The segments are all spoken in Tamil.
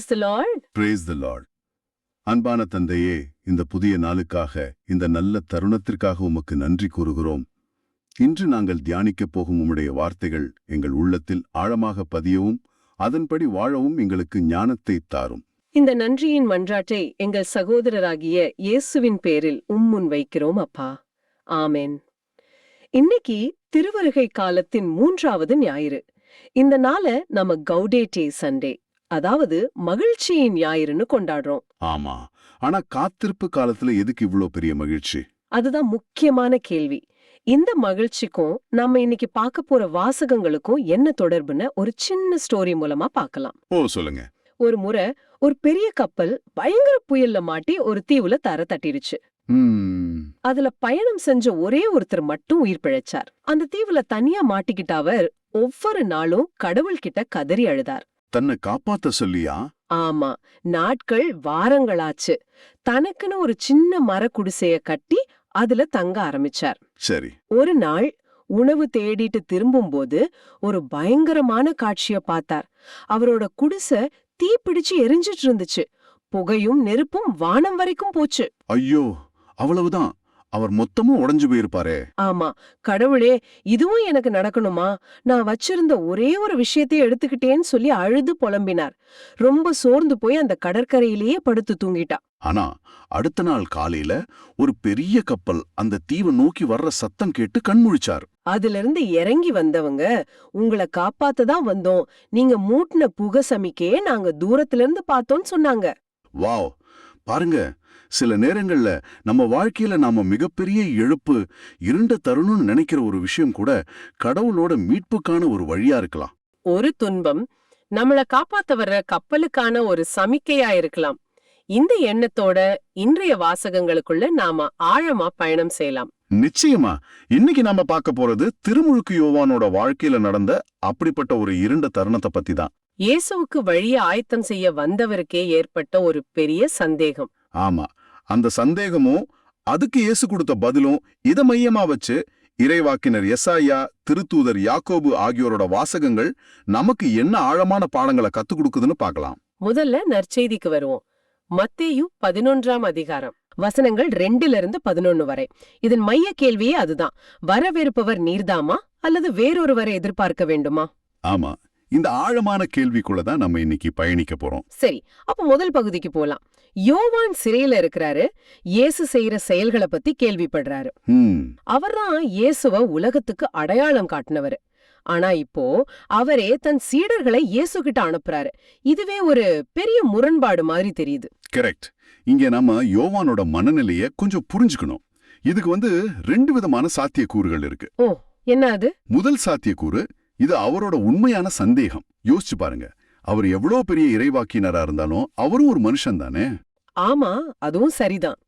Praise the Lord. Praise the Lord. அன்பான தந்தையே, இந்த புதிய நாளுக்காக, இந்த நல்ல தருணத்திற்காக உமக்கு நன்றி கூறுகிறோம். இன்று நாங்கள் தியானிக்கப் போகும் உம்முடைய வார்த்தைகள் எங்கள் உள்ளத்தில் ஆழமாக பதியவும், அதன்படி வாழவும் எங்களுக்கு ஞானத்தை தாரும். இந்த நன்றியின் மன்றாட்டை எங்கள் சகோதரராகிய இயேசுவின் பேரில் முன் வைக்கிறோம் அப்பா. ஆமென். இன்னைக்கு திருவருகை காலத்தின் 3வது ஞாயிறு. இந்த நாளை நம்ம கௌடேட்டே சண்டே, அதாவது மகிழ்ச்சியின் ஞாயிறுன்னு கொண்டாடுறோம். ஆமா, ஆனா காத்திருப்பு காலத்துல எதுக்கு இவ்ளோ பெரிய மகிழ்ச்சி? அதுதான் முக்கியமான கேள்வி. இந்த மகிழ்ச்சிக்கும் நம்ம இன்னைக்கு பார்க்க போற வாசகங்களுக்கும் என்ன தொடர்புன்னு ஒரு சின்ன ஸ்டோரி மூலமா பார்க்கலாம். சொல்லுங்க. ஒரு முறை ஒரு பெரிய கப்பல் பயங்கர புயல்ல மாட்டி ஒரு தீவுல தர தட்டிருச்சு. அதுல பயணம் செஞ்ச ஒரே ஒருத்தர் மட்டும் உயிர் பிழைச்சார். அந்த தீவுல தனியா மாட்டிக்கிட்ட அவர் ஒவ்வொரு நாளும் கடவுள்கிட்ட கதறி அழுதார். தன்னை காப்பாத்த சொல்லியா? ஆமா, நாட்கள் வாரங்களாச்சு. தனக்குன்னு ஒரு சின்ன மர குடிசைய கட்டி அதுல தங்க ஆரம்பிச்சார். சரி. ஒரு நாள் உணவு தேடிட்டு திரும்பும்போது ஒரு பயங்கரமான காட்சிய பார்த்தார். அவரோட குடிசை தீப்பிடிச்சு எரிஞ்சிட்டு இருந்துச்சு. புகையும் நெருப்பும் வானம் வரைக்கும் போச்சு. ஐயோ, அவ்வளவுதான். அவர் மொத்தமும் உடைஞ்சு போயிருப்பாரே. ஆமா, கடவுளே, இதுவும் எனக்கு நடக்கணுமா? நான் வச்சிருந்த ஒரே ஒரு விஷயத்தையே எடுத்துக்கிட்டேன்னு சொல்லி அழுது புலம்பினார். ரொம்ப சோர்ந்து போய் அந்த கடற்கரையிலேயே படுத்து தூங்கிட்டா. ஆனா அடுத்த நாள் காலையில ஒரு பெரிய கப்பல் அந்த தீவை நோக்கி வர்ற சத்தம் கேட்டு கண்முழிச்சார். அதுல இருந்து இறங்கி வந்தவங்க, உங்களை காப்பாத்ததான் வந்தோம், நீங்க மூட்டின புகை சமிக்கையே நாங்க தூரத்துல இருந்து பார்த்தோம்னு சொன்னாங்க. வாவ், பாருங்க, சில நேரங்கள்ல நம்ம வாழ்க்கையில நாம மிகப்பெரிய இழப்பு, இருண்ட தருணம்னு நினைக்கிற ஒரு விஷயம் கூட கடவுளோட மீட்புக்கான ஒரு வழியா இருக்கலாம். ஒரு துன்பம் நம்மள காப்பாத்த வர்ற கப்பலுக்கான ஒரு சமிக்கையா இருக்கலாம். இந்த எண்ணத்தோட இன்றைய வாசகங்களுக்குள்ள நாம ஆழமா பயணம் செய்யலாம். நிச்சயமா. இன்னைக்கு நாம பார்க்க போறது திருமுழுக்கு யோவானோட வாழ்க்கையில நடந்த அப்படிப்பட்ட ஒரு இருண்ட தருணத்தை பத்தி தான். இயேசுவுக்கு வழியை ஆயத்தம் செய்ய வந்தவருக்கே ஏற்பட்ட ஒரு பெரிய சந்தேகம். ஆமா, அந்த சந்தேகமும் அதுக்கு இயேசு கொடுத்த பதிலும் இத மையமா வச்சு இறைவாக்கினர் எசாயா, திருத்தூதர் யாக்கோபு ஆகியோரோட வாசகங்கள் நமக்கு என்ன ஆழமான பாடங்களை கத்துக் கொடுக்குதுன்னு பார்க்கலாம். முதல்ல நற்செய்திக்கு வருவோம். மத்தேயு 11ஆம் அதிகாரம், வசனங்கள் 2-11 வரை. இதன் மைய கேள்வியே அதுதான். வரவிருப்பவர் நீர்தாமா அல்லது வேறொருவரை எதிர்பார்க்க வேண்டுமா? ஆமா, இந்த ஆழமான கேள்விக்குள்ளதான் நம்ம இன்னைக்கு பயணிக்க போறோம். சரி, அப்ப முதல் பகுதிக்கு போலாம். யோவான் சிறையில இருக்கிறாரு. இயேசு செய்யற செயல்களை பத்தி கேள்விப்படுறாரு. அவர்தான் இயேசுவ உலகத்துக்கு அடையாளம் காட்டினவரு. ஆனா இப்போ அவரே தன் சீடர்களை இயேசு கிட்ட அனுப்புறாரு. இதுவே ஒரு பெரிய முரண்பாடு மாதிரி தெரியுது. கரெக்ட். இங்க நம்ம யோவானோட மனநிலைய கொஞ்சம் புரிஞ்சுக்கணும். இதுக்கு 2 விதமான சாத்தியக்கூறுகள் இருக்கு. ஓ, என்ன அது? முதல் சாத்தியக்கூறு, இது அவரோட உண்மையான சந்தேகம். யோசிச்சு பாருங்க, அவர் எவ்வளவு பெரிய இறைவாக்கினரா இருந்தாலும் அவரும் ஒரு மனுஷன் தானே. ஆமா, அதுவும் சரிதான்.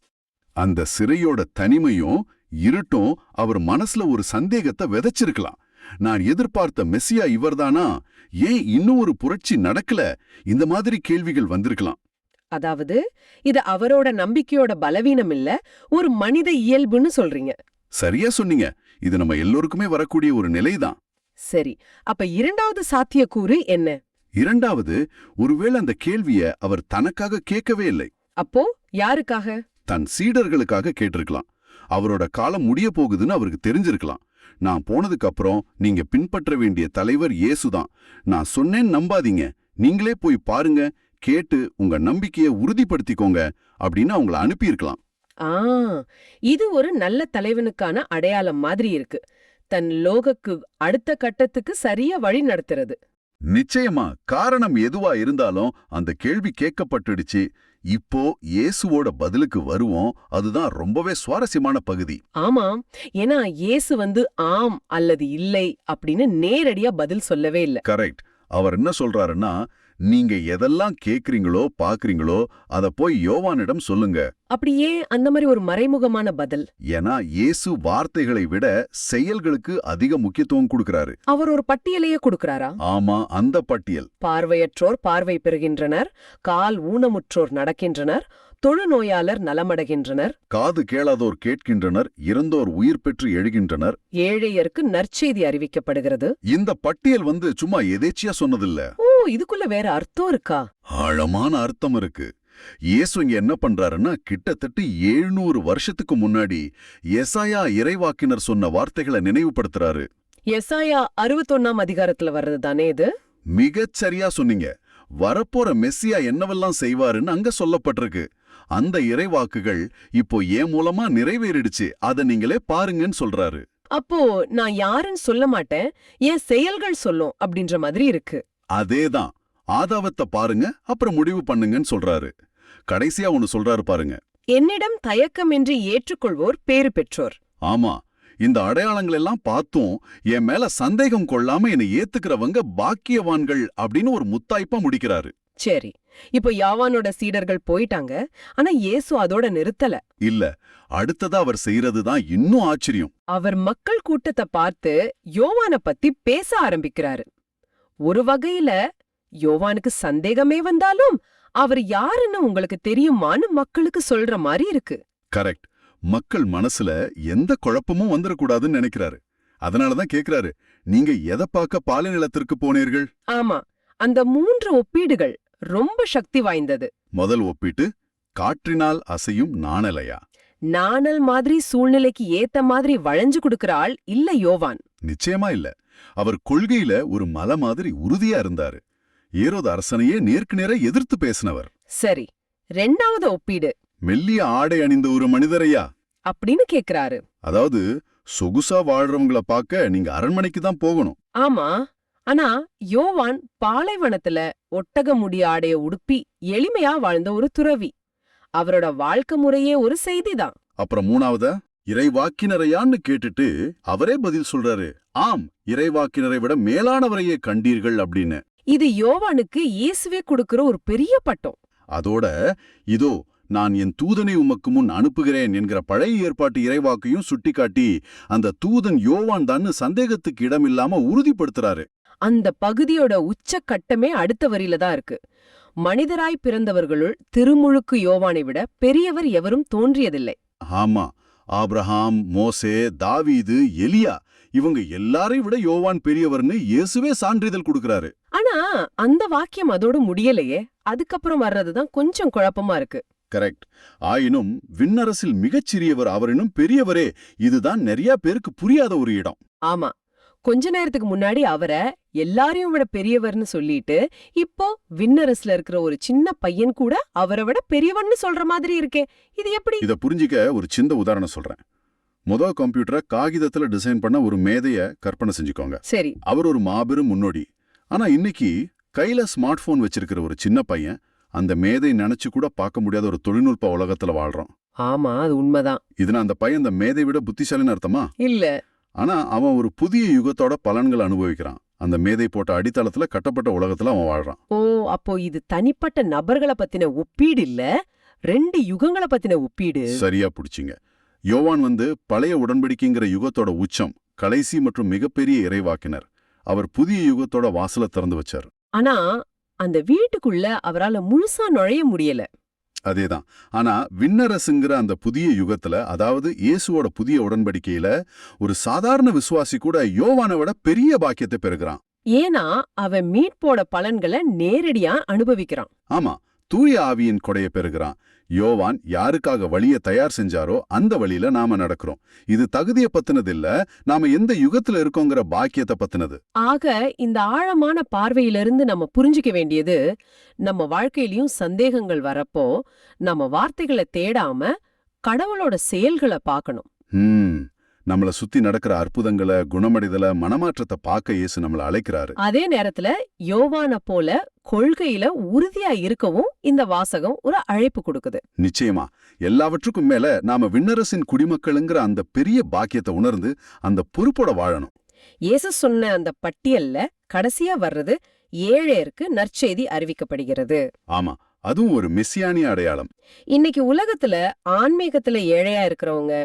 அந்த சிறையோட தனிமையும் இருட்டும் அவர் மனசுல ஒரு சந்தேகத்தை விதைச்சிருக்கலாம். நான் எதிர்பார்த்த மெசியா இவர்தானா? ஏன் இன்னும் ஒரு புரட்சி நடக்கல? இந்த மாதிரி கேள்விகள் வந்திருக்கலாம். அதாவது இது அவரோட நம்பிக்கையோட பலவீனம் இல்ல, ஒரு மனித இயல்புன்னு சொல்றீங்க. சரியா சொன்னீங்க. இது நம்ம எல்லோருக்குமே வரக்கூடிய ஒரு நிலைதான். சரி, அப்ப இரண்டாவது சாத்தியக்கூறு என்ன? இரண்டாவது, ஒருவேளை அந்த கேள்விய அவர் தனக்காக கேட்கவே இல்லை. அப்போ யாருக்காக? தன் சீடர்களுக்காக கேட்டிருக்கலாம். அவரோட காலம் முடிய போகுதுன்னு அவருக்கு தெரிஞ்சிருக்கலாம். நான் போனதுக்கு அப்புறம் நீங்க பின்பற்ற வேண்டிய தலைவர் இயேசுதான். நான் சொன்னேன் நம்பாதீங்க, நீங்களே போய் பாருங்க, கேட்டு உங்க நம்பிக்கையை உறுதிப்படுத்திக்கோங்க அப்படின்னு அவங்கள அனுப்பியிருக்கலாம். இது ஒரு நல்ல தலைவனுக்கான அடையாளம் மாதிரி இருக்கு. தன் லோகக்கு அடுத்த கட்டத்துக்கு சரியா வழி நடத்துறது. நிச்சயமா. காரணம் எதுவா இருந்தாலும் அந்த கேள்வி கேட்கப்பட்டுடுச்சு. இப்போ இயேசுவோட பதிலுக்கு வருவோம். அதுதான் ரொம்பவே சுவாரஸ்யமான பகுதி. ஆமாம், ஏன்னா இயேசு ஆம் அல்லது இல்லை அப்படின்னு நேரடியா பதில் சொல்லவே இல்ல. கரெக்ட். அவர் என்ன சொல்றாருன்னா, நீங்க எதெல்லாம் கேக்குறீங்களோ பாக்குறீங்களோ அத போய் யோவானிடம் சொல்லுங்க. அப்படியே அந்த மாதிரி ஒரு மறைமுகமான பதில். ஏன்னா இயேசு வார்த்தைகளை விட செயல்களுக்கு அதிக முக்கியத்துவம் கொடுக்கிறாரு. அவர் ஒரு பட்டியலையே கொடுக்கிறாரா? ஆமா, அந்த பட்டியல். பார்வையற்றோர் பார்வை பெறுகின்றனர், கால் ஊனமுற்றோர் நடக்கின்றனர், தொழுநோயாளர் நலமடைகின்றனர், காது கேளாதோர் கேட்கின்றனர், இறந்தோர் உயிர் பெற்று எழுகின்றனர், ஏழையருக்கு நற்செய்தி அறிவிக்கப்படுகிறது. இந்த பட்டியல் சும்மா எதேச்சியா சொன்னதில்ல. ஓ, இதுக்குள்ள வேற அர்த்தம் இருக்கா? ஆழமான அர்த்தம் இருக்கு. இயேசு இங்க என்ன பண்றாருன்னா, கிட்டத்தட்ட 700 வருஷத்துக்கு முன்னாடி எசாயா இறைவாக்கினர் சொன்ன வார்த்தைகளை நினைவுபடுத்துறாரு. எசாயா 61ஆம் அதிகாரத்துல வர்றது தானே இது? மிகச் சரியா சொன்னீங்க. வரப்போற மெஸ்ஸியா என்னவெல்லாம் செய்வாருன்னு அங்க சொல்லப்பட்டிருக்கு. அந்த இறைவாக்குகள் இப்போ என் மூலமா நிறைவேறிடுச்சு, அத நீங்களே பாருங்கன்னு சொல்றாரு. அப்போ நான் யாருன்னு சொல்ல மாட்டேன், என் செயல்கள் சொல்லும் அப்படின்ற மாதிரி இருக்கு. அதேதான். ஆதாவத்தை பாருங்க, அப்புறம் முடிவு பண்ணுங்கன்னு சொல்றாரு. கடைசியா ஒன்னு சொல்றாரு பாருங்க. என்னிடம் தயக்கமின்றி ஏற்றுக்கொள்வோர் பேறு பெற்றோர். ஆமா, இந்த அடையாளங்கள் எல்லாம் பார்த்தும் என் மேல சந்தேகம் கொள்ளாம என்னை ஏத்துக்கிறவங்க பாக்கியவான்கள் அப்படின்னு ஒரு முத்தாய்ப்பா முடிக்கிறாரு. சரி, இப்போ யாவானோட சீடர்கள் போயிட்டாங்க, ஆனா இயேசு அதோட நிறுத்தல. இல்ல, அடுத்ததா அவர் செய்யறதுதான் இன்னும் ஆச்சரியம். அவர் மக்கள் கூட்டத்தை பார்த்து யோவான பத்தி பேச ஆரம்பிக்கிறாரு. ஒரு வகையில யோவானுக்கு சந்தேகமே வந்தாலும் அவர் யாருன்னு உங்களுக்கு தெரியுமான்னு மக்களுக்கு சொல்ற மாதிரி இருக்கு. கரெக்ட். மக்கள் மனசுல எந்த குழப்பமும் வந்துடக்கூடாதுன்னு நினைக்கிறாரு. அதனாலதான் கேக்குறாரு, நீங்க எதை பார்க்க பாலைநிலத்திற்கு போனீர்கள்? ஆமா, அந்த 3 ஒப்பீடுகள் ரொம்ப சக்தி வாய்ந்தது. முதல் ஒப்பீட்டு, காற்றினால் அசையும் நாணலையா? நாணல் மாதிரி சூழ்நிலைக்கு ஏத்த மாதிரி வளைஞ்சு கொடுக்கிற ஆள் இல்ல யோவான். நிச்சயமா இல்ல. அவர் கொள்கையில ஒரு மலை மாதிரி உறுதியா இருந்தாரு. ஏரோது அரசனையே நேருக்கு நேர எதிர்த்து பேசினவர். சரி, 2வது ஒப்பீடு, மெல்லிய ஆடை அணிந்த ஒரு மனிதரையா அப்படின்னு கேக்குறாரு. அதாவது சொகுசா வாழ்றவங்கள பார்க்க நீங்க அரண்மனைக்கு தான் போகணும். ஆமா, ஆனா யோவான் பாலைவனத்துல ஒட்டக முடி ஆடைய உடுப்பி எளிமையா வாழ்ந்த ஒரு துறவி. அவரோட வாழ்க்கை முறையே ஒரு செய்திதான். அப்புறம் 3வது, இறைவாக்கினரையான்னு கேட்டுட்டு அவரே பதில் சொல்றாரு, ஆம், இறைவாக்கினரை விட மேலானவரையே கண்டீர்கள் அப்படின்னு. இது யோவானுக்கு இயேசுவே கொடுக்கிற ஒரு பெரிய பட்டம். அதோட இதோ நான் என் தூதனை உமக்கு முன் அனுப்புகிறேன் என்கிற பழைய ஏற்பாட்டு இறைவாக்கையும் சுட்டிக்காட்டி அந்த தூதன் யோவான் தான் சந்தேகத்துக்கு இடமில்லாம உறுதிப்படுத்துறாரு. அந்த பகுதியோட உச்சக்கட்டமே அடுத்த வரியில தான் இருக்கு. மனிதராய் பிறந்தவர்களுள் திருமுழுக்கு யோவானை விட பெரியவர் எவரும் தோன்றியதில்லை. ஆமா, ஆபிரகாம், மோசே, தாவீது, எலியா இவங்க எல்லாரையும் விட யோவான் பெரியவர்னு இயேசுவே சான்றிதழ் கொடுக்கறாரு. ஆனா அந்த வாக்கியம் அதோட முடியலையே. அதுக்கப்புறம் வர்றதுதான் கொஞ்சம் குழப்பமா இருக்கு. கரெக்ட். ஆயினும் விண்ணரசில் மிகச்சிறியவர் அவரினும் பெரியவரே, இதுதான் நிறைய பேருக்கு புரியாத ஒரு இடம். ஆமா, கொஞ்ச நேரத்துக்கு முன்னாடி அவரை எல்லாரையும் விட பெரியவர்னு சொல்லிட்டு இப்போ விண்ணரசுல இருக்கிற ஒரு சின்ன பையன் கூட அவரை விட பெரியவன்னு சொல்ற மாதிரி இருக்கே. இது எப்படி? இத புரிஞ்சிக்க ஒரு சின்ன உதாரணம் சொல்றேன். முதல் கம்ப்யூட்டரை காகிதத்துல டிசைன் பண்ண ஒரு மேதைய கற்பனை செஞ்சுக்கோங்க. சரி, அவர் ஒரு மாபெரும் முன்னோடி. ஆனா இன்னைக்கு கையில ஸ்மார்ட் போன் வச்சிருக்கிற ஒரு சின்ன பையன் அந்த மேதை நினைச்சு கூட பார்க்க முடியாத ஒரு தொழில்நுட்ப உலகத்துல வாழ்றான். ஆமா, அது உண்மைதான். இதுனா அந்த பையன் அந்த மேதை விட புத்திசாலின்னு அர்த்தமா? இல்ல. ஆனா அவன் ஒரு புதிய யுகத்தோட பலன்களை அனுபவிக்கிறான். அந்த மேதை போட்ட அடித்தளத்துல கட்டப்பட்ட உலகத்துல அவன் வாழ்றான். ஓ, அப்போ இது தனிப்பட்ட நபர்களை பத்தின ஒப்பீடு இல்ல, 2 யுகங்களை பத்தின ஒப்பீடு. சரியா புடிச்சிங்க. யோவான் பழைய உடன்படிக்கைங்கிற யுகத்தோட உச்சம், கடைசி மற்றும் மிகப்பெரிய இறைவாக்கினர். அவர் புதிய யுகத்தோட வாசலை திறந்து வச்சார். ஆனா அந்த வீட்டுக்குள்ள அவரால முழுசா நுழைய முடியல. அதேதான். ஆனா விண்ணரசுங்கிற அந்த புதிய யுகத்துல, அதாவது இயேசுவோட புதிய உடன்படிக்கையில ஒரு சாதாரண விசுவாசி கூட யோவானை விட பெரிய பாக்கியத்தை பெறுகிறான். ஏன்னா அவன் மீட்போட பலன்களை நேரடியா அனுபவிக்கிறான். ஆமா, தூய ஆவியின் கொடைய பெறுகிறான். யோவான் யாருக்காக வழிய தயார் செஞ்சாரோ அந்த வழியில நாம நடக்கிறோம். இது தகுதியை பத்தினது இல்ல, நாம எந்த யுகத்துல இருக்கோங்கிற பாக்கியத்தை பத்தினது. ஆக இந்த ஆழமான பார்வையிலிருந்து நம்ம புரிஞ்சுக்க வேண்டியது, நம்ம வாழ்க்கையிலயும் சந்தேகங்கள் வரப்போ நம்ம வார்த்தைகளை தேடாம கடவுளோட செயல்களை பார்க்கணும். நம்மள சுத்தி நடக்கிற அற்புதங்களை, குணமடைதல, மனமாற்றத்தை பார்க்க இயேசு நம்மள அழைக்கிறாரு. அதே நேரத்துல யோவான போல கொள்கையில உறுதியா இருக்கவும் இந்த வாசகம் ஒரு அழைப்பு கொடுக்குது. நிச்சயமா. எல்லாவற்றுக்கும் மேல நாம விண்ணரசின் குடிமக்களுங்கிற அந்த பெரிய பாக்கியத்தை உணர்ந்து அந்த பொறுப்போட வாழணும். இயேசு சொன்ன அந்த பட்டியல்ல கடைசியா வர்றது ஏழையருக்கு நற்செய்தி அறிவிக்கப்படுகிறது. ஆமா, அதுவும் ஒரு மெசியானிய அடையாளம். இன்னைக்கு உலகத்துல ஆன்மீகத்துல ஏழையா இருக்கிறவங்க,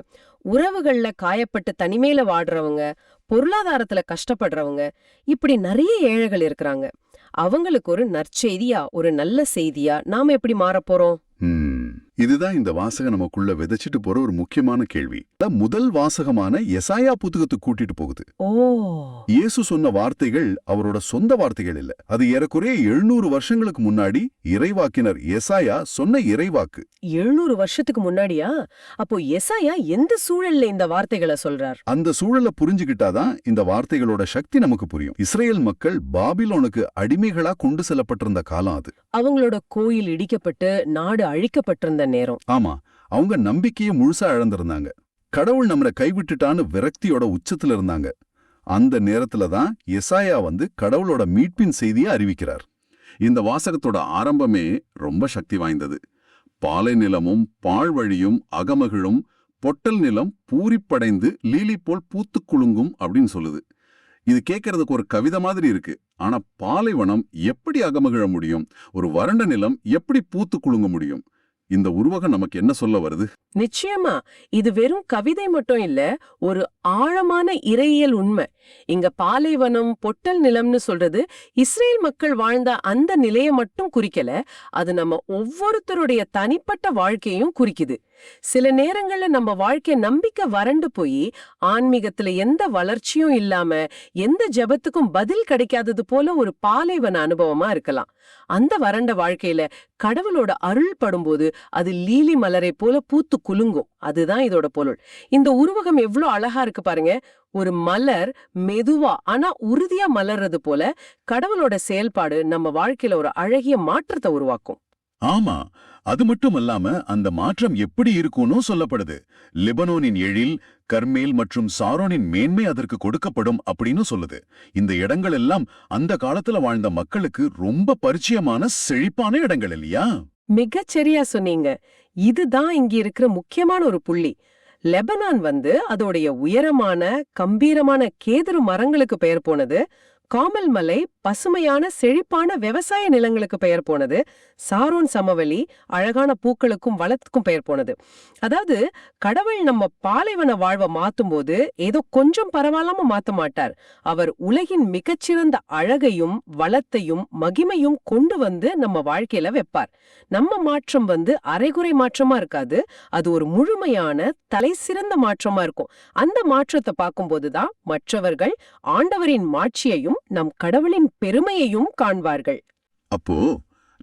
உறவுகள்ல காயப்பட்டு தனிமையில வாடுறவங்க, பொருளாதாரத்துல கஷ்டப்படுறவங்க, இப்படி நிறைய ஏழைகள் இருக்கிறாங்க. அவங்களுக்கு ஒரு நற்செய்தியா, ஒரு நல்ல செய்தியா நாம எப்படி மாறப்போறோம்? இதுதான் இந்த வாசகம் நமக்குள்ள விதைச்சிட்டு போற ஒரு முக்கியமான கேள்வி. முதல் வாசகமான எசாயா புத்தகத்துக்கு கூட்டிட்டு போகுது. ஓ, இயேசு சொன்ன வார்த்தைகள் அவரோட சொந்த வார்த்தைகள் இல்ல. அது ஏறக்குறைய 700 வருஷங்களுக்கு முன்னாடி இறைவாக்கினர் எசாயா சொன்ன இறைவாக்கு. 700 வருஷத்துக்கு முன்னாடியா? அப்போ எசாயா எந்த சூழல்ல இந்த வார்த்தைகளை சொல்றார்? அந்த சூழலை புரிஞ்சுக்கிட்டாதான் இந்த வார்த்தைகளோட சக்தி நமக்கு புரியும். இஸ்ரேல் மக்கள் பாபிலோனுக்கு அடிமைகளா கொண்டு செல்லப்பட்டிருந்த காலம் அது. அவங்களோட கோயில் இடிக்கப்பட்டு நாடு அழிக்கப்பட்டிருந்த நேரம். ஆமா, அவங்க நம்பிக்கையை முழுசா இழந்திருந்தாங்க. கடவுள் நம்மளை கைவிட்டுட்டான்னு விரக்தியோட உச்சத்துல இருந்தாங்க. அந்த நேரத்துல தான் எசாயா வந்து கடவுளோட மீட்பின் செய்தியை அறிவிக்கிறார். இந்த வாசகத்தோட ஆரம்பமே ரொம்ப சக்தி வாய்ந்தது. பாலை நிலமும் பாழ்வழியும் அகமகிழும் பொட்டல் நிலம் பூரிப்படைந்து லீலி போல் பூத்து குலுங்கும் அப்படின்னு சொல்லுது. இது கேட்கறதுக்கு ஒரு கவிதை மாதிரி இருக்கு. ஆனா பாலைவனம் எப்படி அகமகிழ முடியும்? ஒரு வறண்ட நிலம் எப்படி பூத்து குலுங்க முடியும்? இந்த உருவகம் நமக்கு என்ன சொல்ல வருது? நிச்சயமா இது வெறும் கவிதை மட்டும் இல்ல, ஒரு ஆழமான இறையியல் உண்மை. இங்க பாலைவனம் பொட்டல் நிலம்னு சொல்றது இஸ்ரேல் மக்கள் வாழ்ந்த அந்த நிலையை மட்டும் குறிக்கல, அது நம்ம ஒவ்வொருத்தருடைய தனிப்பட்ட வாழ்க்கையும் குறிக்குது. சில நேரங்கள்ல நம்ம வாழ்க்கை நம்பிக்கை வறண்டு போய் ஆன்மீகத்துல எந்த வளர்ச்சியும் இல்லாம எந்த ஜெபத்துக்கும் பதில் கிடைக்காதது போல ஒரு பாலைவன அனுபவமா இருக்கலாம். அந்த வறண்ட வாழ்க்கையில கடவுளோட அருள் படும்போது அது லீலி மலரை போல பூத்து குலுங்கும். அதுதான் இதோட பொருள். இந்த உருவகம் எவ்வளவு அழகா இருக்கு பாருங்க. ஒரு மலர் மெதுவா ஆனா உறுதியா மலர்றது போல கடவுளோட செயல்பாடு நம்ம வாழ்க்கையில ஒரு அழகிய மாற்றத்தை உருவாக்கும். ஆமா, அது மட்டும் அல்லாம அந்த மாற்றம் எப்படி இருக்கும்னு சொல்லப்படுது. லெபனோனின் எழில், கர்மேல் மற்றும் சாரோனின் மேன்மை அதற்கு கொடுக்கப்படும் அப்படின்னு சொல்லுது. இந்த இடங்கள் எல்லாம் அந்த காலத்துல வாழ்ந்த மக்களுக்கு ரொம்ப பரிச்சயமான செழிப்பான இடங்கள் இல்லையா? மிகச்சரியா சொன்னீங்க. இதுதான் இங்க இருக்கிற முக்கியமான ஒரு புள்ளி. லெபனான் வந்து அதோடைய உயரமான கம்பீரமான கேதுரு மரங்களுக்கு பெயர் போனது. காமல் மலை பசுமையான செழிப்பான விவசாய நிலங்களுக்கு பெயர் போனது. சாரோன் சமவெளி அழகான பூக்களுக்கும் வளத்துக்கும் பெயர் போனது. அதாவது கடவுள் நம்ம பாலைவன வாழ்வை மாத்தும் போது ஏதோ கொஞ்சம் பரவாயில்லாம மாத்த மாட்டார். அவர் உலகின் மிகச்சிறந்த அழகையும் வளத்தையும் மகிமையும் கொண்டு வந்து நம்ம வாழ்க்கையில வைப்பார். நம்ம மாற்றம் வந்து அரைகுறை மாற்றமா இருக்காது, அது ஒரு முழுமையான தலை சிறந்த மாற்றமா இருக்கும். அந்த மாற்றத்தை பார்க்கும்போதுதான் மற்றவர்கள் ஆண்டவரின் மாட்சியையும் நம் கடவுளின் பெருமையையும் காண்பார்கள். அப்போ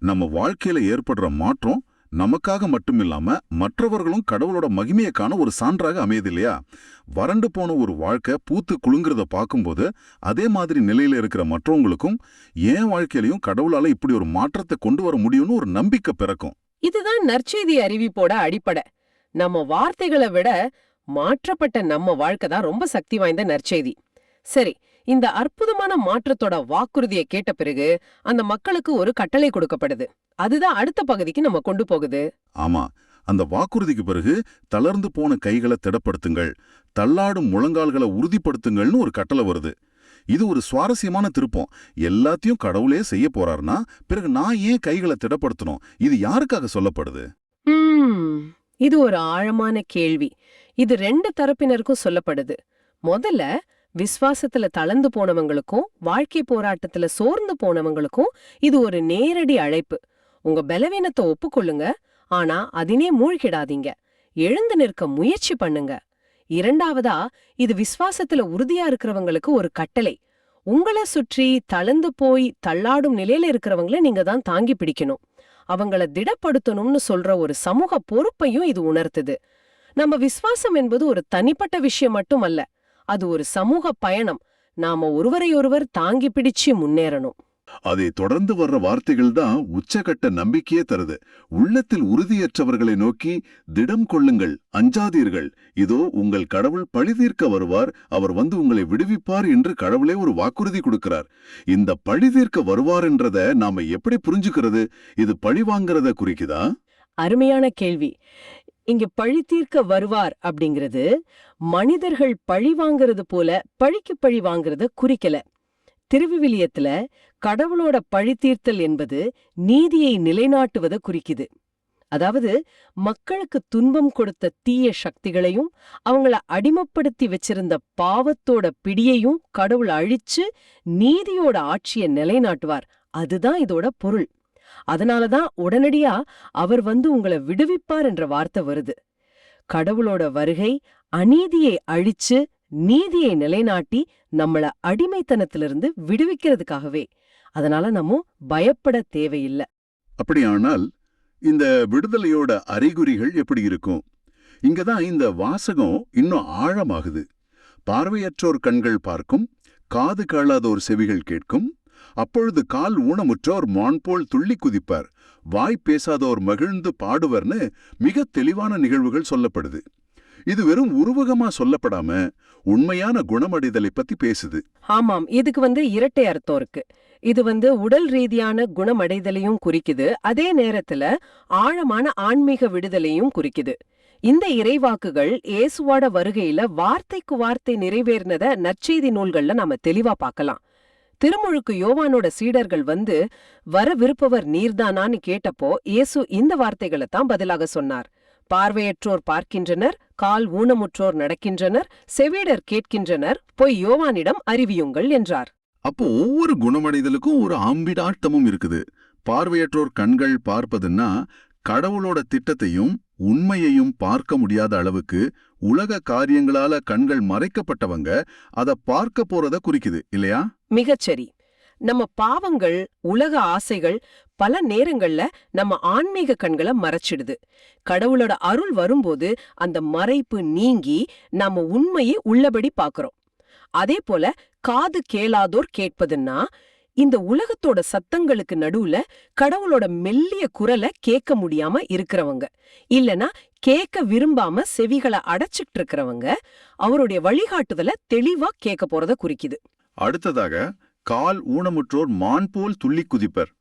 நம்ம வாழ்க்கையில ஏற்படுற மாற்றம் நமக்காக மட்டுமில்லாம மற்றவர்களும் கடவுளோட மகிமையை காண ஒரு சான்றாக அமையுது இல்லையா? வறண்டு போன ஒரு வாழ்க்கை பூத்து குலுங்குறத பார்க்கும்போது அதே மாதிரி நிலையில இருக்கிற மற்றவங்களுக்கும் என் வாழ்க்கையிலையும் கடவுளால இப்படி ஒரு மாற்றத்தை கொண்டு வர முடியும்னு ஒரு நம்பிக்கை பிறக்கும். இதுதான் நற்செய்தி அறிவிப்போட அடிப்படை. நம்ம வார்த்தைகளை விட மாற்றப்பட்ட நம்ம வாழ்க்கை தான் ரொம்ப சக்தி வாய்ந்த நற்செய்தி. சரி, இந்த அற்புதமான மாற்றத்தோட வாக்குறுதியை கேட்ட பிறகு அந்த மக்களுக்கு ஒரு கட்டளை கொடுக்கப்படுது. அதுதான் அடுத்த பகுதிக்கு நம்ம கொண்டு போகுது. ஆமா, அந்த வாக்குறுதிக்கு பிறகு தளர்ந்து போன கைகளை திடப்படுத்துங்கள், தள்ளாடும் முழங்கால்களை உறுதிப்படுத்துங்கள்னு ஒரு கட்டளை வருது. இது ஒரு சுவாரஸ்யமான திருப்பம். எல்லாத்தையும் கடவுளே செய்ய போறாருன்னா பிறகு நான் ஏன் கைகளை திடப்படுத்தணும்? இது யாருக்காக சொல்லப்படுது? இது ஒரு ஆழமான கேள்வி. இது 2 தரப்பினருக்கும் சொல்லப்படுது. முதல்ல விசுவாசத்துல தளர்ந்து போனவங்களுக்கும் வாழ்க்கை போராட்டத்துல சோர்ந்து போனவங்களுக்கும் இது ஒரு நேரடி அழைப்பு. உங்க பலவீனத்தை ஒப்புக்கொள்ளுங்க, ஆனா அதினே மூழ்கிடாதீங்க. எழுந்து நிற்க முயற்சி பண்ணுங்க. இரண்டாவதா, இது விசுவாசத்துல உறுதியா இருக்கிறவங்களுக்கு ஒரு கட்டளை. உங்களை சுற்றி தளர்ந்து போய் தள்ளாடும் நிலையில இருக்கிறவங்கள நீங்க தான் தாங்கி பிடிக்கணும். அவங்கள திடப்படுத்தணும்னு சொல்ற ஒரு சமூக பொறுப்பையும் இது உணர்த்துது. நம்ம விசுவாசம் என்பது ஒரு தனிப்பட்ட விஷயம் மட்டும் அல்ல, அது ஒரு சமூக பயணம். நாம ஒருவரையொருவர் தாங்கி பிடிச்சு முன்னேறணும். அதை தொடர்ந்து வர்ற வார்த்தைகள் தான் உச்சகட்ட நம்பிக்கையே தருது. உள்ளத்தில் உறுதியற்றவர்களை நோக்கி திடம் கொள்ளுங்கள், அஞ்சாதீர்கள், இதோ உங்கள் கடவுள் பழிதீர்க்க வருவார், அவர் வந்து உங்களை விடுவிப்பார் என்று கடவுளே ஒரு வாக்குறுதி கொடுக்கிறார். இந்த பழிதீர்க்க வருவார் என்றத நாம எப்படி புரிஞ்சுக்கிறது? இது பழி வாங்கறத குறிக்குதா? அருமையான கேள்வி. இங்க பழி தீர்க்க வருவார் அப்படிங்கிறது மனிதர்கள் பழி வாங்கிறது போல பழிக்கு பழி வாங்கறத குறிக்கல. திருவிவிலியத்துல கடவுளோட பழி தீர்த்தல் என்பது நீதியை நிலைநாட்டுவதை குறிக்குது. அதாவது மக்களுக்கு துன்பம் கொடுத்த தீய சக்திகளையும் அவங்கள அடிமைப்படுத்தி வச்சிருந்த பாவத்தோட பிடியையும் கடவுள் அழிச்சு நீதியோட ஆட்சியை நிலைநாட்டுவார். அதுதான் இதோட பொருள். அதனாலதான் உடனடியா அவர் வந்து உங்களை விடுவிப்பார் என்ற வார்த்தை வருது. கடவுளோட வருகை அநீதியை அழிச்சு நீதியை நிலைநாட்டி நம்மள அடிமைத்தனத்திலிருந்து விடுவிக்கிறதுக்காகவே. அதனால நம்ம பயப்பட தேவையில்லை. அப்படியானால் இந்த விடுதலையோட அறிகுறிகள் எப்படி இருக்கும்? இங்கதான் இந்த வாசகம் இன்னும் ஆழமாகுது. பார்வையற்றோர் கண்கள் பார்க்கும், காது கேளாதோர் செவிகள் கேட்கும், அப்பொழுது கால் ஊனமுற்றோர் மான் போல் துள்ளி குதிப்பார், வாய் பேசாதோர் மகிழ்ந்து பாடுவர்னு மிக தெளிவான நிகழ்வுகள் சொல்லப்படுது. இது வெறும் உருவகமா சொல்லப்படாம உண்மையான குணமடைதலை பத்தி பேசுது. ஆமாம், இதுக்கு வந்து இரட்டை அர்த்தம் இருக்கு. இது வந்து உடல் ரீதியான குணமடைதலையும் குறிக்குது, அதே நேரத்துல ஆழமான ஆன்மீக விடுதலையும் குறிக்குது. இந்த இறைவாக்குகள் இயேசுவோட வருகையில வார்த்தைக்கு வார்த்தை நிறைவேறினத நற்செய்தி நூல்கள்ல நாம தெளிவா பார்க்கலாம். திருமுழுக்கு யோவானோட சீடர்கள் வந்து வரவிருப்பவர் நீர்தானான்னு கேட்டப்போ இயேசு இந்த வார்த்தைகளை தான் பதிலாக சொன்னார். பார்வையற்றோர் பார்க்கின்றனர், கால் ஊனமுற்றோர் நடக்கின்றனர், செவிடர் கேட்கின்றனர், போய் யோவானிடம் அறிவியுங்கள் என்றார். அப்போ ஒவ்வொரு குணமடைதலுக்கும் ஒரு ஆம்பிடாட்டமும் இருக்குது. பார்வையற்றோர் கண்கள் பார்ப்பதுன்னா கடவுளோட திட்டத்தையும் உண்மையையும் பார்க்க முடியாத அளவுக்கு உலக காரியங்களால கண்கள் மறைக்கப்பட்டவங்க அதை பார்க்க போறத குறிக்குது இல்லையா? மிகச்சரி. நம்ம பாவங்கள், உலக ஆசைகள் பல நேரங்கள்ல நம்ம ஆன்மீக கண்களை மறைச்சிடுது. கடவுளோட அருள் வரும்போது அந்த மறைப்பு நீங்கி நாம உண்மையை உள்ளபடி பார்க்கறோம். அதே போல காது கேளாதோர் கேட்பதுன்னா இந்த உலகத்தோட சத்தங்களுக்கு நடுவுல கடவுளோட மெல்லிய குரலை கேட்க முடியாம இருக்கிறவங்க, இல்லனா கேட்க விரும்பாம செவிகளை அடைச்சிட்டு இருக்கிறவங்க அவருடைய வழிகாட்டுதல தெளிவா கேட்க போறத குறிக்குது. அடுத்ததாக கால் ஊனமுற்றோர் மான் போல் துள்ளி குதிப்பர்.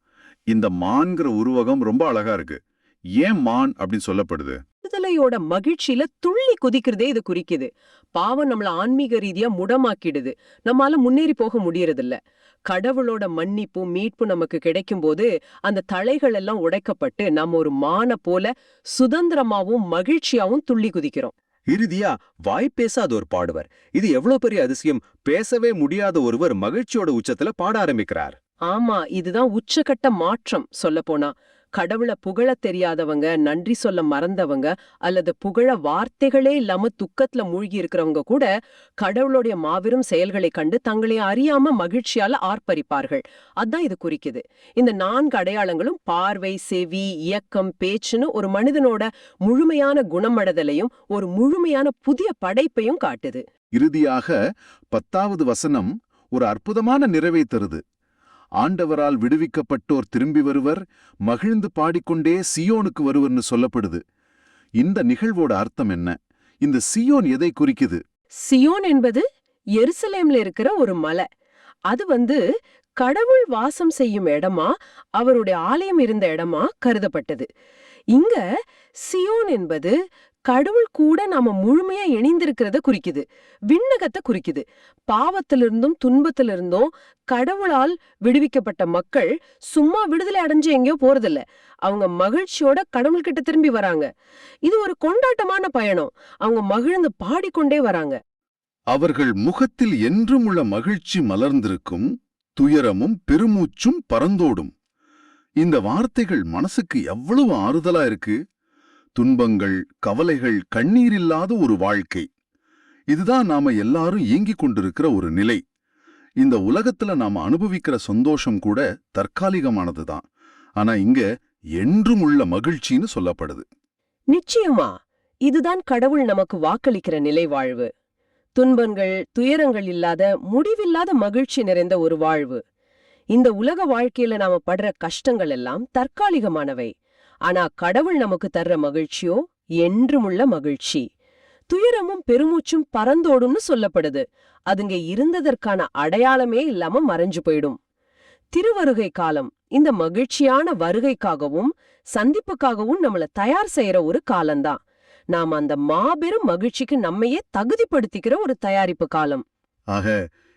இந்த மான்கிற உருவகம் ரொம்ப அழகா இருக்கு. ஏன் மான் அப்படின்னு சொல்லப்படுது? விடுதலையோட மகிழ்ச்சியில துள்ளி குதிக்கிறதே இது குறிக்குது. பாவம் நம்மள ஆன்மீக ரீதியா முடமாக்கிடுது, நம்மால முன்னேறி போக முடியறதில்ல. கடவுளோட மன்னிப்பு மீட்பு நமக்கு கிடைக்கும் போது அந்த தளைகள் எல்லாம் உடைக்கப்பட்டு நம்ம ஒரு மான போல சுதந்திரமாவும் மகிழ்ச்சியாவும் துள்ளி குதிக்கிறோம். இறுதியா வாய்ப்பேசாதோர் பாடுவர். இது எவ்வளவு பெரிய அதிசயம்! பேசவே முடியாத ஒருவர் மகிழ்ச்சியோட உச்சத்துல பாட ஆரம்பிக்கிறார். ஆமா, இதுதான் உச்சகட்ட மாற்றம். சொல்ல போனா கடவுளை புகழ தெரியாதவங்க, நன்றி சொல்ல மறந்தவங்க, அல்லது புகழ வார்த்தைகளே இல்லாம துக்கத்துல மூழ்கி இருக்கிறவங்க கூட கடவுளுடைய மாபெரும் செயல்களை கண்டு தங்களை அறியாம மகிழ்ச்சியால ஆர்ப்பரிப்பார்கள். அதான் இது குறிக்குது. இந்த 4 அடையாளங்களும் பார்வை, செவி, இயக்கம், பேச்சுன்னு ஒரு மனிதனோட முழுமையான குணமடைதலையும் ஒரு முழுமையான புதிய படைப்பையும் காட்டுது. இறுதியாக 10வது வசனம் ஒரு அற்புதமான நிறைவை தருது. ஆண்டவரால் விடுவிக்கப்பட்டோர் திரும்பி வருவர், மகிழ்ந்து பாடிக்கொண்டே சியோனுக்கு வருவர்னு சொல்லப்படுது. இந்த நிகழ்வோட அர்த்தம் என்ன? இந்த சியோன் எதை குறிக்குது? சியோன் என்பது எருசலேம்ல இருக்கிற ஒரு மலை. அது வந்து கடவுள் வாசம் செய்யும் இடமா, அவருடைய ஆலயம் இருந்த இடமா கருதப்பட்டது. இங்க சியோன் என்பது கடவுள் கூட நாம முழுமையா இணைந்திருக்கிறத குறிக்குது, விண்ணகத்தை குறிக்குது. பாவத்திலிருந்தும் துன்பத்திலிருந்தும் கடவுளால் விடுவிக்கப்பட்ட மக்கள் சும்மா விடுதலை அடைஞ்சு எங்கேயோ போறதில்ல, அவங்க மகிழ்ச்சியோட கடவுள்கிட்ட திரும்பி வராங்க. இது ஒரு கொண்டாட்டமான பயணம். அவங்க மகிழ்ந்து பாடிக்கொண்டே வராங்க. அவர்கள் முகத்தில் என்றும் உள்ள மகிழ்ச்சி மலர்ந்திருக்கும், துயரமும் பெருமூச்சும் பறந்தோடும். இந்த வார்த்தைகள் மனசுக்கு எவ்வளவு ஆறுதலா இருக்கு. துன்பங்கள், கவலைகள், கண்ணீரில்லாத ஒரு வாழ்க்கை, இதுதான் நாம எல்லாரும் ஏங்கிக் கொண்டிருக்கிற ஒரு நிலை. இந்த உலகத்துல நாம அனுபவிக்கிற சந்தோஷம் கூட தற்காலிகமானதுதான். ஆனா இங்க என்றும் உள்ள மகிழ்ச்சின்னு சொல்லப்படுது. நிச்சயமா இதுதான் கடவுள் நமக்கு வாக்களிக்கிற நிலை வாழ்வு. துன்பங்கள், துயரங்கள் இல்லாத முடிவில்லாத மகிழ்ச்சி நிறைந்த ஒரு வாழ்வு. இந்த உலக வாழ்க்கையில நாம படுற கஷ்டங்கள் எல்லாம் தற்காலிகமானவை. ஆனா கடவுள் நமக்கு தர்ற மகிழ்ச்சியோ என்றுமுள்ள மகிழ்ச்சி. துயரமும் பெருமூச்சும் பறந்தோடும்னு சொல்லப்படுது. அதுங்க இருந்ததற்கான அடையாளமே இல்லாம மறைஞ்சு போயிடும். திருவருகை காலம் இந்த மகிழ்ச்சியான வருகைக்காகவும் சந்திப்புக்காகவும் நம்மள தயார் செய்யற ஒரு காலம்தான். நாம அந்த மாபெரும் மகிழ்ச்சிக்கு நம்மையே தகுதிப்படுத்திக்கிற ஒரு தயாரிப்பு காலம். ஆக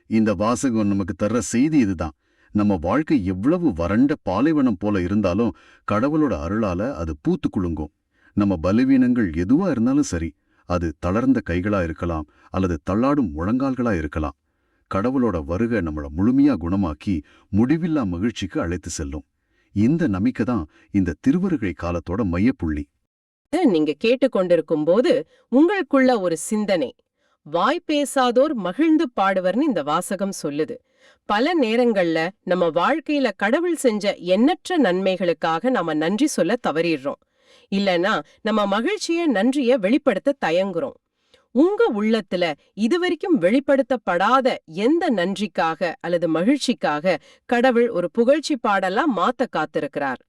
இந்த வாசகம் நமக்கு தர்ற செய்தி இதுதான். நம்ம வாழ்க்கை எவ்வளவு வறண்ட பாலைவனம் போல இருந்தாலும் கடவுளோட அருளால அது பூத்து குலுங்கும். நம்ம பலவீனங்கள் எதுவா இருந்தாலும் சரி, அது தளர்ந்த கைகளா இருக்கலாம் அல்லது தள்ளாடும் முழங்கால்களா இருக்கலாம். கடவுளோட வருகை நம்மள முழுமையா குணமாக்கி முடிவில்லா மகிழ்ச்சிக்கு அழைத்து செல்லும். இந்த நம்பிக்கை தான் இந்த திருவருகை காலத்தோட மையப்புள்ளி. நீங்க கேட்டுக்கொண்டிருக்கும் போது உங்களுக்குள்ள ஒரு சிந்தனை, வாய் பேசாதோர் மகிழ்ந்து பாடுவர்னு இந்த வாசகம் சொல்லுது. பல நேரங்கள்ல நம்ம வாழ்க்கையில கடவுள் செஞ்ச எண்ணற்ற நன்மைகளுக்காக நாம நன்றி சொல்ல தவறிடுறோம். இல்லனா நம்ம மகிழ்ச்சிய நன்றிய வெளிப்படுத்த தயங்குறோம். உங்க உள்ளத்துல இதுவரைக்கும் வெளிப்படுத்தப்படாத எந்த நன்றிக்காக அல்லது மகிழ்ச்சிக்காக கடவுள் ஒரு புகழ்ச்சி பாடலா மாத்த காத்திருக்கிறார்?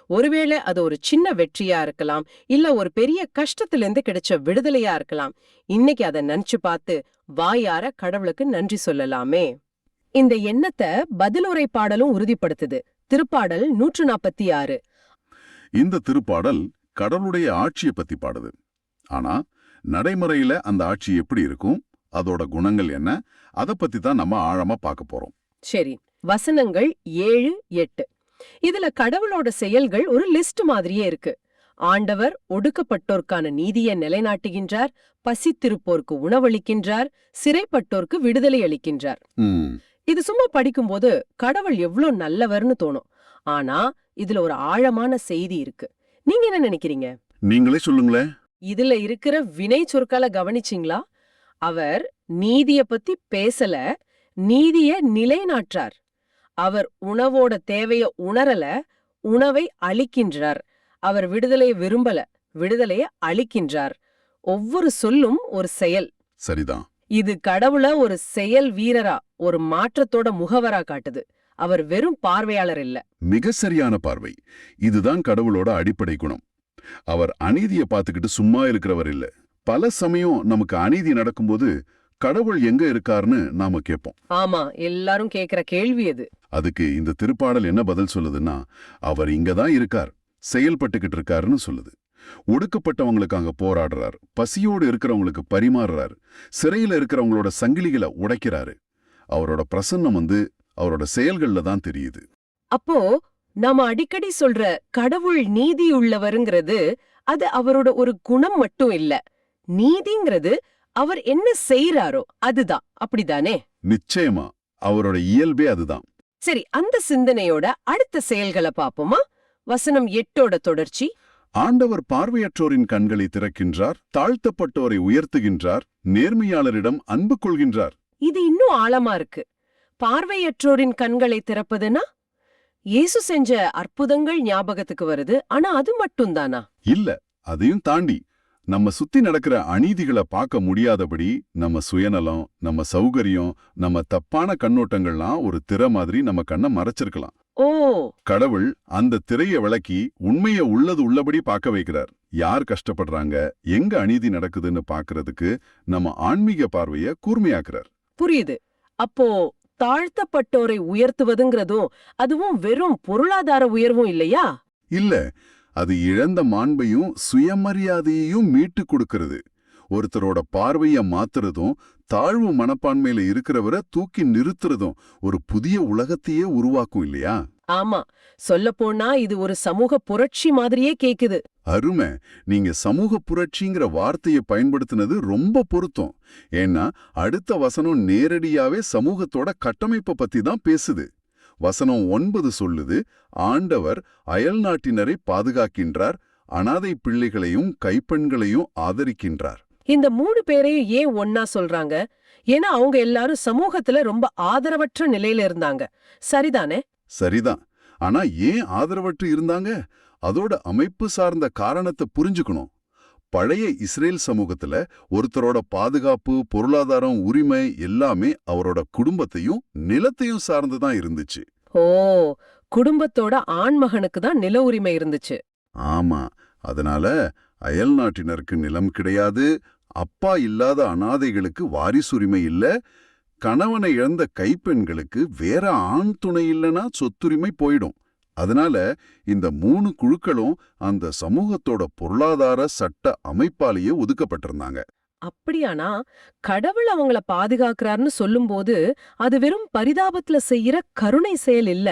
ஒருவேளை அது ஒரு சின்ன வெற்றியா இருக்கலாம், இல்ல ஒரு பெரிய கஷ்டத்திலிருந்து கிடைச்ச விடுதலையா இருக்கலாம். இன்னைக்கு அதை நினைச்சு பார்த்து வாயார கடவுளுக்கு நன்றி சொல்லலாமே. இந்த எண்ணத்தை பதிலுரை பாடலும் உறுதிப்படுத்துது. திருப்பாடல் 146. இந்த திருப்பாடல் கடவுளுடைய ஆட்சியை பத்தி பாடுது. ஆனா நடைமுறையில அந்த ஆட்சி எப்படி இருக்கும், அதோட குணங்கள் என்ன, அதை பத்தி தான் நம்ம ஆழமா பார்க்க போறோம். சரி, வசனங்கள் 7, 8. இதுல கடவுளோட செயல்கள் ஒரு லிஸ்ட் மாதிரியே இருக்கு. ஆண்டவர் ஒடுக்கப்பட்டோர்க்கான நீதியை நிலைநாட்டுகின்றார், பசித்திருப்போர்க்கு உணவளிக்கின்றார், சிறைப்பட்டோர்க்கு விடுதலை அளிக்கின்றார். இது சும்மா படிக்கும்போது கடவுள் எவ்ளோ நல்லவர்னு தோணும். ஆனா இதுல ஒரு ஆழமான செய்தி இருக்கு. நீங்க என்ன நினைக்கிறீங்க? நீங்களே சொல்லுங்களேன். இதுல இருக்கிற வினை சொற்களை கவனிச்சிங்களா? அவர் நீதிய பத்தி பேசல, நீதிய நிலைநாட்டார். அவர் உணவோட தேவைய உணரல, உணவை அளிக்கின்றார். அவர் விடுதலையை விரும்பல, விடுதலைய அளிக்கின்றார். ஒவ்வொரு சொல்லும் ஒரு செயல். சரிதான். இது கடவுள ஒரு செயல் வீரரா, ஒரு மாற்றத்தோட முகவரா காட்டுது. அவர் வெறும் பார்வையாளர் இல்ல. மிக சரியான பார்வை. இதுதான் கடவுளோட அடிப்படை குணம். அவர் அநீதியை பார்த்துக்கிட்டு சும்மா இருக்கிறவர் இல்ல. பல சமயம் நமக்கு அநீதி நடக்கும்போது கடவுள் எங்க இருக்காருன்னு நாம கேட்போம். ஆமா, எல்லாரும் கேக்குற கேள்வி அது. அதுக்கு இந்த திருப்பாடல் என்ன பதில் சொல்லுதுன்னா, அவர் இங்கதான் இருக்கார், செயல்பட்டுக்கிட்டு இருக்காருன்னு சொல்லுது. ஒடுக்கப்பட்டவங்களுக்காக போராடுறார், பசியோடு இருக்கிறவங்களுக்கு பரிமாறுறாரு, சிறையில இருக்கிறவங்களோட சங்கிலிகளை உடைக்கிறாரு. அவரோட பிரசன்னம் அவரோட செயல்கள்ல தான் தெரியுது. அப்போ நாம அடிக்கடி சொல்ற கடவுள் நீதி உள்ளவருங்கிறது அது அவரோட ஒரு குணம் மட்டும் இல்ல. நீதிங்கிறது அவர் என்ன செய்யறாரோ அதுதான், அப்படிதானே? நிச்சயமா, அவரோட இயல்பே அதுதான். சரி, அந்த சிந்தனையோட அடுத்த செயல்களை பாப்போமா? வசனம் 8ஓட தொடர்ச்சி. ஆண்டவர் பார்வையற்றோரின் கண்களை திறக்கின்றார், தாழ்த்தப்பட்டோரை உயர்த்துகின்றார், நேர்மையாளரிடம் அன்பு கொள்கின்றார். இது இன்னும் ஆழமா இருக்கு. பார்வையற்றோரின் கண்களை திறப்பதுனா இயேசு செஞ்ச அற்புதங்கள் ஞாபகத்துக்கு வருது. ஆனா அது மட்டும்தானா? இல்ல, அதையும் தாண்டி நம்ம சுத்தி நடக்கிற அநீதிகளை பார்க்க முடியாதபடி நம்ம சுயநலம், நம்ம சௌகரியம், நம்ம தப்பான கண்ணோட்டங்கள்லாம் ஒரு திரை மாதிரி நம்ம கண்ணை மறைச்சிருக்கலாம். ஓ, கடவுள் அந்த திரையை விளக்கி உண்மையை உள்ளது உள்ளபடி பார்க்க வைக்கிறார். யார் கஷ்டப்படுறாங்க, எங்க அநீதி நடக்குதுன்னு பார்க்கறதுக்கு நம்ம ஆன்மீக பார்வைய கூர்மையாக்குறார். புரியுது. அப்போ தாழ்த்தப்பட்டோரை உயர்த்துவதுங்கிறதும் அதுவும் வெறும் பொருளாதார உயர்வும் இல்லையா? இல்ல, அது இழந்த மாண்பையும் சுயமரியாதையையும் மீட்டு கொடுக்கிறது. ஒருத்தரோட பார்வைய மாத்துறதும் தாழ்வு மனப்பான்மையில இருக்கிறவரை தூக்கி நிறுத்துறதும் ஒரு புதிய உலகத்தையே உருவாக்கும் இல்லையா? ஆமா, சொல்லப்போனா இது ஒரு சமூக புரட்சி மாதிரியே கேக்குது. அருமை. நீங்க சமூக புரட்சிங்கிற வார்த்தையை பயன்படுத்தினது ரொம்ப பொருத்தம். ஏன்னா அடுத்த வசனம் நேரடியாவே சமூகத்தோட கட்டமைப்பை பத்தி தான் பேசுது. வசனம் 9 சொல்லுது, ஆண்டவர் அயல் நாட்டினரை பாதுகாக்கின்றார், அனாதை பிள்ளைகளையும் கைப்பெண்களையும் ஆதரிக்கின்றார். இந்த 3 பேரையும் ஏன் ஒன்னா சொல்றாங்க? ஏன்னா அவங்க எல்லாரும் சமூகத்துல ரொம்ப ஆதரவற்ற நிலையில இருந்தாங்க. சரிதானே? சரிதான். ஆனா ஏன் ஆதரவற்று இருந்தாங்க? அதோட அமைப்பு சார்ந்த காரணத்தை புரிஞ்சுக்கணும். பழைய இஸ்ரேல் சமூகத்துல ஒருத்தரோட பாதுகாப்பு, பொருளாதாரம், உரிமை எல்லாமே அவரோட குடும்பத்தையும் நிலத்தையும் சார்ந்துதான் இருந்துச்சு. ஓ, குடும்பத்தோட ஆண்மகனுக்கு தான் நில உரிமை இருந்துச்சு. ஆமா, அதனால அயல் நாட்டினருக்கு நிலம் கிடையாது, அப்பா இல்லாத அனாதைகளுக்கு வாரிசுரிமை இல்ல, கணவனை இழந்த கைப்பெண்களுக்கு வேற ஆண் துணை இல்லைன்னா சொத்துரிமை போயிடும். அதனால இந்த 3 குழுக்களும் அந்த சமூகத்தோட பொருளாதார சட்ட அமைப்பாலேயே ஒதுக்கப்பட்டிருந்தாங்க. அப்படியானா கடவுள் அவங்கள பாதுகாக்கிறார்னு சொல்லும்போது அது வெறும் பரிதாபத்துல செய்யற கருணை செயல் இல்ல.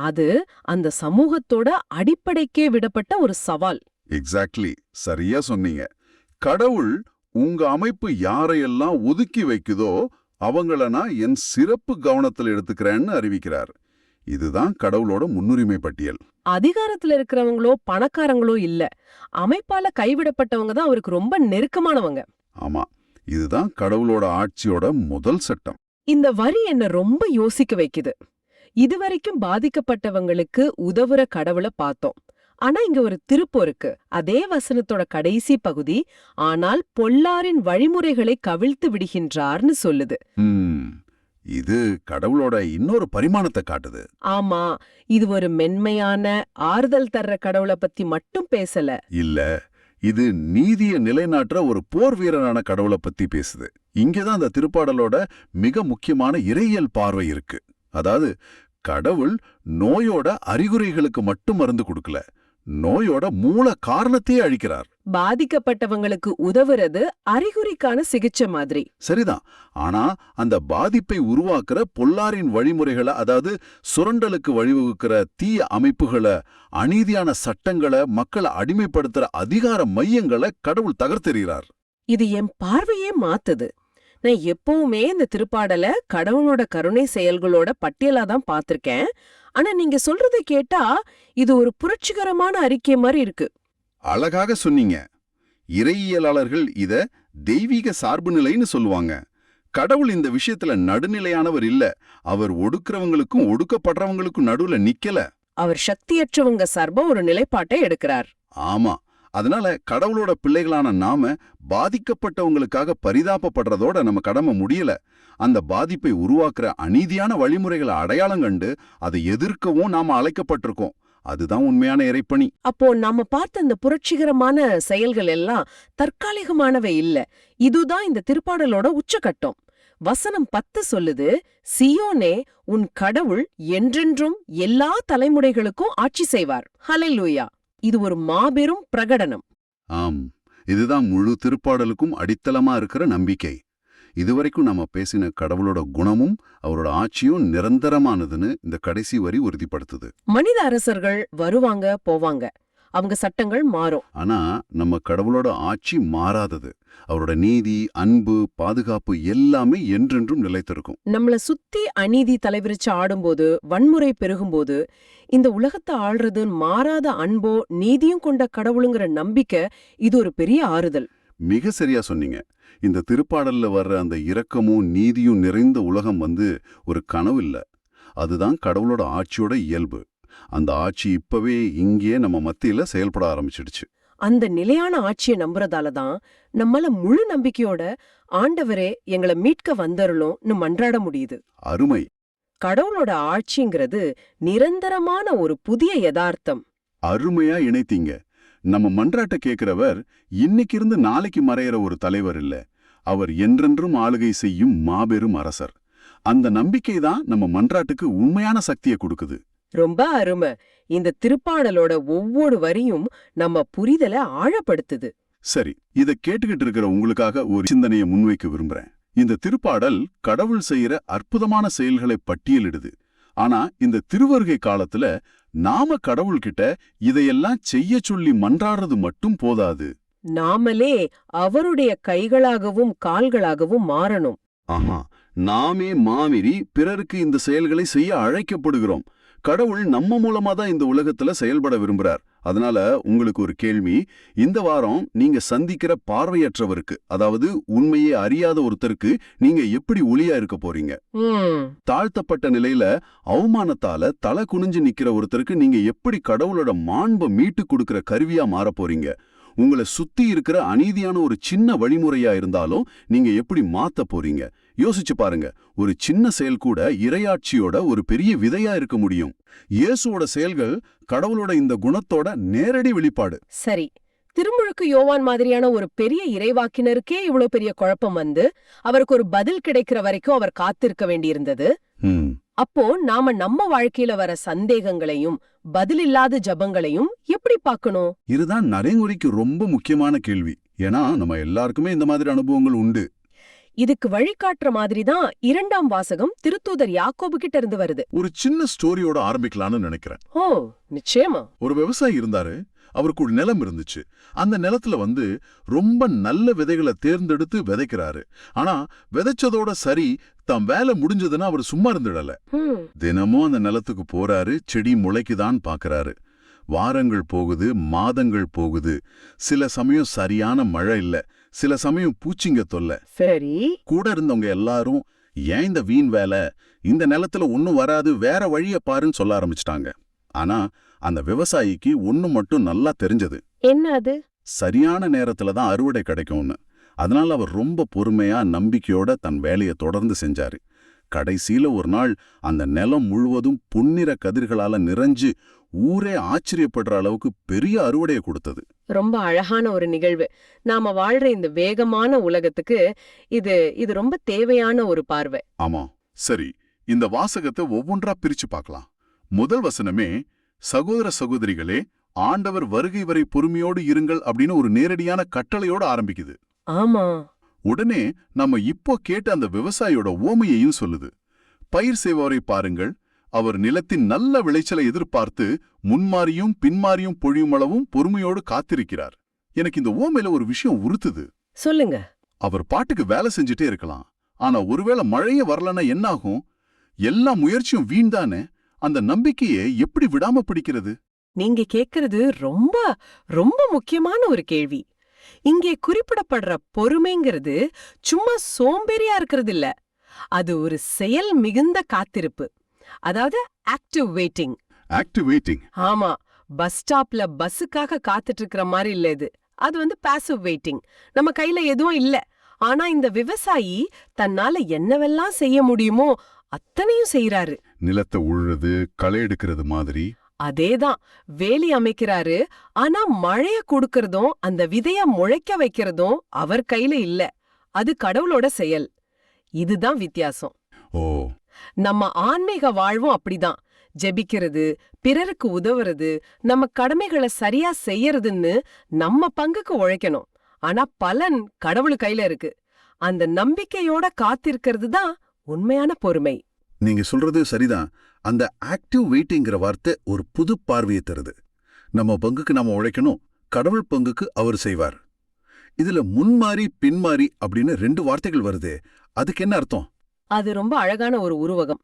அது அந்த சமூகத்தோட அடிப்படைக்கே விடப்பட்ட ஒரு சவால். எக்ஸாக்ட்லி, சரியா சொன்னீங்க. கடவுள் உங்க அமைப்பு யாரையெல்லாம் ஒதுக்கி வைக்குதோ அவங்கள நான் என் சிறப்பு கவனத்தில் எடுத்துக்கிறேன்னு அறிவிக்கிறார். இதுதான் கடவுளோட முன்னுரிமை பட்டியல். அதிகாரத்துல இருக்கிறவங்களோ பணக்காரங்களோ இல்ல, அமைப்பால கைவிடப்பட்டவங்க தான் அவருக்கு ரொம்ப நெருக்கமானவங்க. ஆமா, இதுதான் கடவுளோட ஆட்சியோட முதல் சட்டம். இந்த வரி என்ன ரொம்ப யோசிக்க வைக்குது. இதுவரைக்கும் பாதிக்கப்பட்டவங்களுக்கு உதவுற கடவுளை பார்த்தோம். ஆனா இங்க ஒரு திருப்பம் இருக்கு. அதே வசனத்தோட கடைசி பகுதி, ஆனால் பொல்லாரின் வழிமுறைகளை கவிழ்த்து விடுகின்றார்னு சொல்லுது. இது கடவுளோட இன்னொரு பரிமாணத்தை காட்டுது. ஆமா, இது ஒரு மென்மையான ஆறுதல் தர்ற கடவுளை பத்தி மட்டும் பேசல. இல்ல, இது நீதியை நிலைநாட்டுற ஒரு போர் வீரனான கடவுளை பத்தி பேசுது. இங்கதான் அந்த திருப்பாடலோட மிக முக்கியமான இறையியல் பார்வை இருக்கு. அதாவது கடவுள் நோயோட அறிகுறிகளுக்கு மட்டும் மருந்து கொடுக்கல, நோயோட மூல காரணத்தையே அழிக்கிறார். பாதிக்கப்பட்டவங்களுக்கு உதவுறது அறிகுறிக்கான சிகிச்சை மாதிரி. சரிதான். ஆனா அந்த பாதிப்பை உருவாக்குற பொல்லாரின் வழிமுறைகளை, அதாவது சுரண்டலுக்கு வழிவகுக்கிற தீய அமைப்புகளை, அநீதியான சட்டங்களை, மக்களை அடிமைப்படுத்துற அதிகார மையங்களை கடவுள் தகர்த்தெறிகிறார். இது என் பார்வையே மாத்துது. நான் எப்பவுமே இந்த திருப்பாடல கடவுளோட கருணை செயல்களோட பட்டியலா தான் பாத்திருக்கேன். ஆனா நீங்க சொல்றதை கேட்டா இது ஒரு புரட்சிகரமான அறிக்கை மாதிரி இருக்கு. அழகாக சொன்னீங்க. இறையியலாளர்கள் இத தெய்வீக சார்பு நிலைன்னு சொல்லுவாங்க. கடவுள் இந்த விஷயத்துல நடுநிலையானவர் இல்ல. அவர் ஒடுக்கிறவங்களுக்கும் ஒடுக்கப்படுறவங்களுக்கும் நடுவுல நிக்கல. அவர் சக்தியற்றவங்க சார்பா ஒரு நிலைப்பாட்டை எடுக்கிறார். ஆமா, அதனால கடவுளோட பிள்ளைகளான நாம பாதிக்கப்பட்டவங்களுக்காக பரிதாபப்படுறதோட நம்ம கடமை முடியல. அந்த பாதிப்பை உருவாக்குற அநீதியான வழிமுறைகளை அடையாளம் கண்டு அதை எதிர்க்கவும் நாம அழைக்கப்பட்டிருக்கோம். அதுதான் உண்மையான இறைப்பணி. அப்போ நாம பார்த்த இந்த புரட்சிகரமான செயல்கள் எல்லாம் தற்காலிகமானவை இல்ல. இதுதான் இந்த திருப்பாடலோட உச்சகட்டம். வசனம் 10 சொல்லுது, சியோனே, உன் கடவுள் என்றென்றும் எல்லா தலைமுறைகளுக்கும் ஆட்சி செய்வார். ஹல்லேலூயா. இது ஒரு மாபெரும் பிரகடனம். ஆம், இதுதான் முழு திருப்பாடலுக்கும் அடித்தளமா இருக்கிற நம்பிக்கை. இதுவரைக்கும் நம்ம பேசின கடவுளோட குணமும் அவரோட ஆட்சியும் நிரந்தரமானதுன்னு இந்த கடைசி வரி உறுதிப்படுத்துது. மனித அரசர்கள் வருவாங்க போவாங்க, அவங்க சட்டங்கள் மாறும். ஆனா நம்ம கடவுளோட ஆட்சி மாறாதது. அவரோட நீதி, அன்பு, பாதுகாப்பு எல்லாமே என்றென்றும் நிலைத்திருக்கும். நம்மள சுத்தி அநீதி தலைவிரிச்சு ஆடும்போது, வன்முறை பெருகும்போது, இந்த உலகத்தை ஆள்றது மாறாத அன்போ நீதியும் கொண்ட கடவுளுங்கிற நம்பிக்கை இது ஒரு பெரிய ஆறுதல். மிக சரியா சொன்னீங்க. இந்த திருப்பாடல்ல வர்ற அந்த இரக்கமும் நீதியும் நிறைந்த உலகம் ஒரு கனவு இல்ல. அதுதான் கடவுளோட ஆட்சியோட இயல்பு. அந்த ஆட்சி இப்பவே இங்கேயே நம்ம மத்தியில செயல்பட ஆரம்பிச்சிடுச்சு. அந்த நிலையான ஆட்சியை நம்புறதால தான் நம்மால முழு நம்பிக்கையோட ஆண்டவரே எங்களை மீட்க வந்தருளும்னு மன்றாட முடியுது. அருமை. கடவுளோட ஆட்சிங்கிறது நிரந்தரமான ஒரு புதிய யதார்த்தம். அருமையா இணைத்தீங்க. நம்ம மன்றாட்ட கேட்கிறவர் இன்னைக்கு இருந்து நாளைக்கு மறையிற ஒரு தலைவர் இல்ல. அவர் என்றென்றும் ஆளுகை செய்யும் மாபெரும் அரசர். அந்த நம்பிக்கை தான் நம்ம மன்றாட்டுக்கு உண்மையான சக்தியை கொடுக்குது. ரொம்ப அருமை. இந்த திருப்பாடலோட ஒவ்வொரு வரியும் நம்ம புரிதலை ஆழப்படுத்துது. சரி, இத கேட்டுக்கிட்டு இருக்கிற உங்களுக்காக ஒரு சிந்தனையை முன்வைக்க விரும்புறேன். இந்த திருப்பாடல் கடவுள் செய்யற அற்புதமான செயல்களை பட்டியலிடுது. ஆனா இந்த திருவருகை காலத்துல நாம கடவுள்கிட்ட இதையெல்லாம் செய்ய சொல்லி மன்றாடுறது மட்டும் போதாது. நாமளே அவருடைய கைகளாகவும் கால்களாகவும் மாறணும். ஆஹா, நாமே மாமிரி பிறருக்கு இந்த செயல்களை செய்ய அழைக்கப்படுகிறோம். கடவுள் நம்ம மூலமா தான் இந்த உலகத்துல செயல்பட விரும்புறார். அதனால உங்களுக்கு ஒரு கேள்வி. இந்த வாரம் நீங்க சந்திக்கிற பார்வையற்றவருக்கு, அதாவது உண்மையே அறியாத ஒருத்தருக்கு நீங்க எப்படி ஒளியா இருக்க போறீங்க? தாழ்த்தப்பட்ட நிலையில அவமானத்தால தலை குனிஞ்சு நிக்கிற ஒருத்தருக்கு நீங்க எப்படி கடவுளோட மாண்பை மீட்டு கொடுக்கிற கருவியா மாற போறீங்க? உங்களை சுத்தி இருக்கிற அநீதியான ஒரு சின்ன வழிமுறையா இருந்தாலும் நீங்க எப்படி மாத்த போறீங்க? யோசிச்சு பாருங்க. ஒரு சின்ன செயல் கூட இறையாட்சியோட ஒரு பெரிய விதையா இருக்க முடியும். இயேசுவோட செயல்கள் கடவுளோட இந்த குணத்தோட நேரடி வெளிப்பாடு. சரி, திருமுழுக்கு யோவான் மாதிரியான ஒரு பெரிய இறைவாக்கினருக்கே இவ்வளவு பெரிய குழப்பம் அவருக்கு ஒரு பதில் கிடைக்கிற வரைக்கும் அவர் காத்திருக்க வேண்டியிருந்தது. அப்போ நாம நம்ம வாழ்க்கையில வர சந்தேகங்களையும் பதிலில்லாத ஜபங்களையும் எப்படி பார்க்கணும்? இதுதான் நடைமுறைக்கு ரொம்ப முக்கியமான கேள்வி. ஏன்னா நம்ம எல்லாருக்குமே இந்த மாதிரி அனுபவங்கள் உண்டு. இதுக்கு வழிகாட்டுற மாதிரி தான் 2ஆம் வாசகம் திருத்தூதர் யாக்கோபு கிட்ட இருந்து வருது. ஒரு சின்ன ஸ்டோரியோட ஆரம்பிக்கலாம்னு நினைக்கிறேன். ஓ, நிச்சயமா. ஒரு விவசாயி இருந்தாரு. அவருக்கு ஒரு நிலம் இருந்துச்சு. அந்த நிலத்துல ரொம்ப நல்ல விதைகளை தேர்ந்தெடுத்து விதைக்கிறாரு. ஆனா விதைச்சதோட சரி, தம் வேலை முடிஞ்சதுன்னா அவர் சும்மா இருந்துடல. தினமும் அந்த நிலத்துக்கு போறாரு, செடி முளைக்குதான் பாக்குறாரு. வாரங்கள் போகுது, மாதங்கள் போகுது. சில சமயம் சரியான மழை இல்ல, சில சமயம் பூச்சிங்க தொல்லை. சரி. கூட இருந்தவங்க எல்லாரும் ஏன் இந்த வீண் வேலை, இந்த நிலத்துல ஒன்னும் வராது, வேற வழிய பாருன்னு சொல்ல ஆரம்பிச்சிட்டாங்க. ஆனா அந்த விவசாயிக்கு ஒன்னு மட்டும் நல்லா தெரிஞ்சது. என்ன அது? சரியான நேரத்துல தான் அறுவடை கிடைக்கும்னு. அதனால அவர் ரொம்ப பொறுமையா நம்பிக்கையோட தன் வேலையை தொடர்ந்து செஞ்சாரு. கடைசியில ஒரு நாள் அந்த நிலம் முழுவதும் பொன்னிற கதிர்களால நிறைஞ்சு ஊரே ஆச்சரியப்படுற அளவுக்கு பெரிய அறுவடையை கொடுத்தது. ரொம்ப அழகான ஒரு நிகழ்வு. நாம வாழ்ற இந்த வேகமான உலகத்துக்கு இது ரொம்ப தேவையான ஒரு பார்வை. ஆமா. சரி, இந்த வாசகத்தை ஒவ்வொன்றா பிரிச்சு பார்க்கலாம். முதல் வசனமே, சகோதர சகோதரிகளே, ஆண்டவர் வருகை வரை பொறுமையோடு இருங்கள் அப்படின்னு ஒரு நேரடியான கட்டளையோட ஆரம்பிக்குது. ஆமா. உடனே நம்ம இப்போ கேட்ட அந்த விவசாயியோட ஓமையையும் சொல்லுது. பயிர் செய்பவரை பாருங்கள், அவர் நிலத்தின் நல்ல விளைச்சலை எதிர்பார்த்து முன்மாறியும் பின்மாறியும் பொழியும் அளவும் பொறுமையோடு காத்திருக்கிறார். எனக்கு இந்த ஓமையில ஒரு விஷயம் உறுத்துது. சொல்லுங்க. அவர் பாட்டுக்கு வேலை செஞ்சுட்டே இருக்கலாம், ஆனா ஒருவேளை மழையே வரலன்னா என்னாகும்? எல்லா முயற்சியும் வீண்தானே. அந்த நம்பிக்கையை எப்படி விடாம பிடிக்கிறது? நீங்க கேக்குறது ரொம்ப ரொம்ப முக்கியமான ஒரு கேள்வி. இங்கே குறிப்பிடப்படுற பொறுமைங்கிறது சும்மா சோம்பேறியா இருக்கிறது இல்ல. அது ஒரு செயல் மிகுந்த காத்திருப்பு. அதாவது ஆக்டிவ் வெயிட்டிங். Active waiting. ஆமா. பஸ் ஸ்டாப்ல பஸ்ஸுக்காக காத்துட்டு இருக்கிற மாதிரி இல்ல இது. அது பாசிவ் வெயிட்டிங். நம்ம கையில எதுவும் இல்ல. ஆனா இந்த விவசாயி தன்னால என்னவெல்லாம் செய்ய முடியுமோ அத்தனையும் செய்யறாரு. நிலத்தை உழுறது, களை எடுக்கிறது மாதிரி. அதேதான். வேலி அமைக்கிறாரு. ஆனா மழைய கொடுக்கறதும் அந்த விதைய முளைக்க வைக்கிறதும் அவர் கையில இல்ல. அது கடவுளோட செயல். இதுதான் வித்தியாசம். ஓ. நம்ம ஆன்மீக வாழ்வும் அப்படிதான். ஜெபிக்கிறது, பிறருக்கு உதவுறது, நம்ம கடமைகளை சரியா செய்யறதுன்னு நம்ம பங்குக்கு உழைக்கணும். ஆனா பலன் கடவுள் கையில இருக்கு. அந்த நம்பிக்கையோட காத்திருக்கிறது தான் உண்மையான பொறுமை. நீங்க சொல்றது சரிதான். அந்த ஆக்டிவ் வெயிட்டிங்கிற வார்த்தை ஒரு புது பார்வையை தருது. நம்ம பங்குக்கு நாம உழைக்கணும், கடவுள் பங்குக்கு அவர் செய்வார். இதுல முன்மாறி பின்மாறி அப்படின்னு 2 வார்த்தைகள் வருது. அதுக்கு என்ன அர்த்தம்? அது ரொம்ப அழகான ஒரு உருவகம்.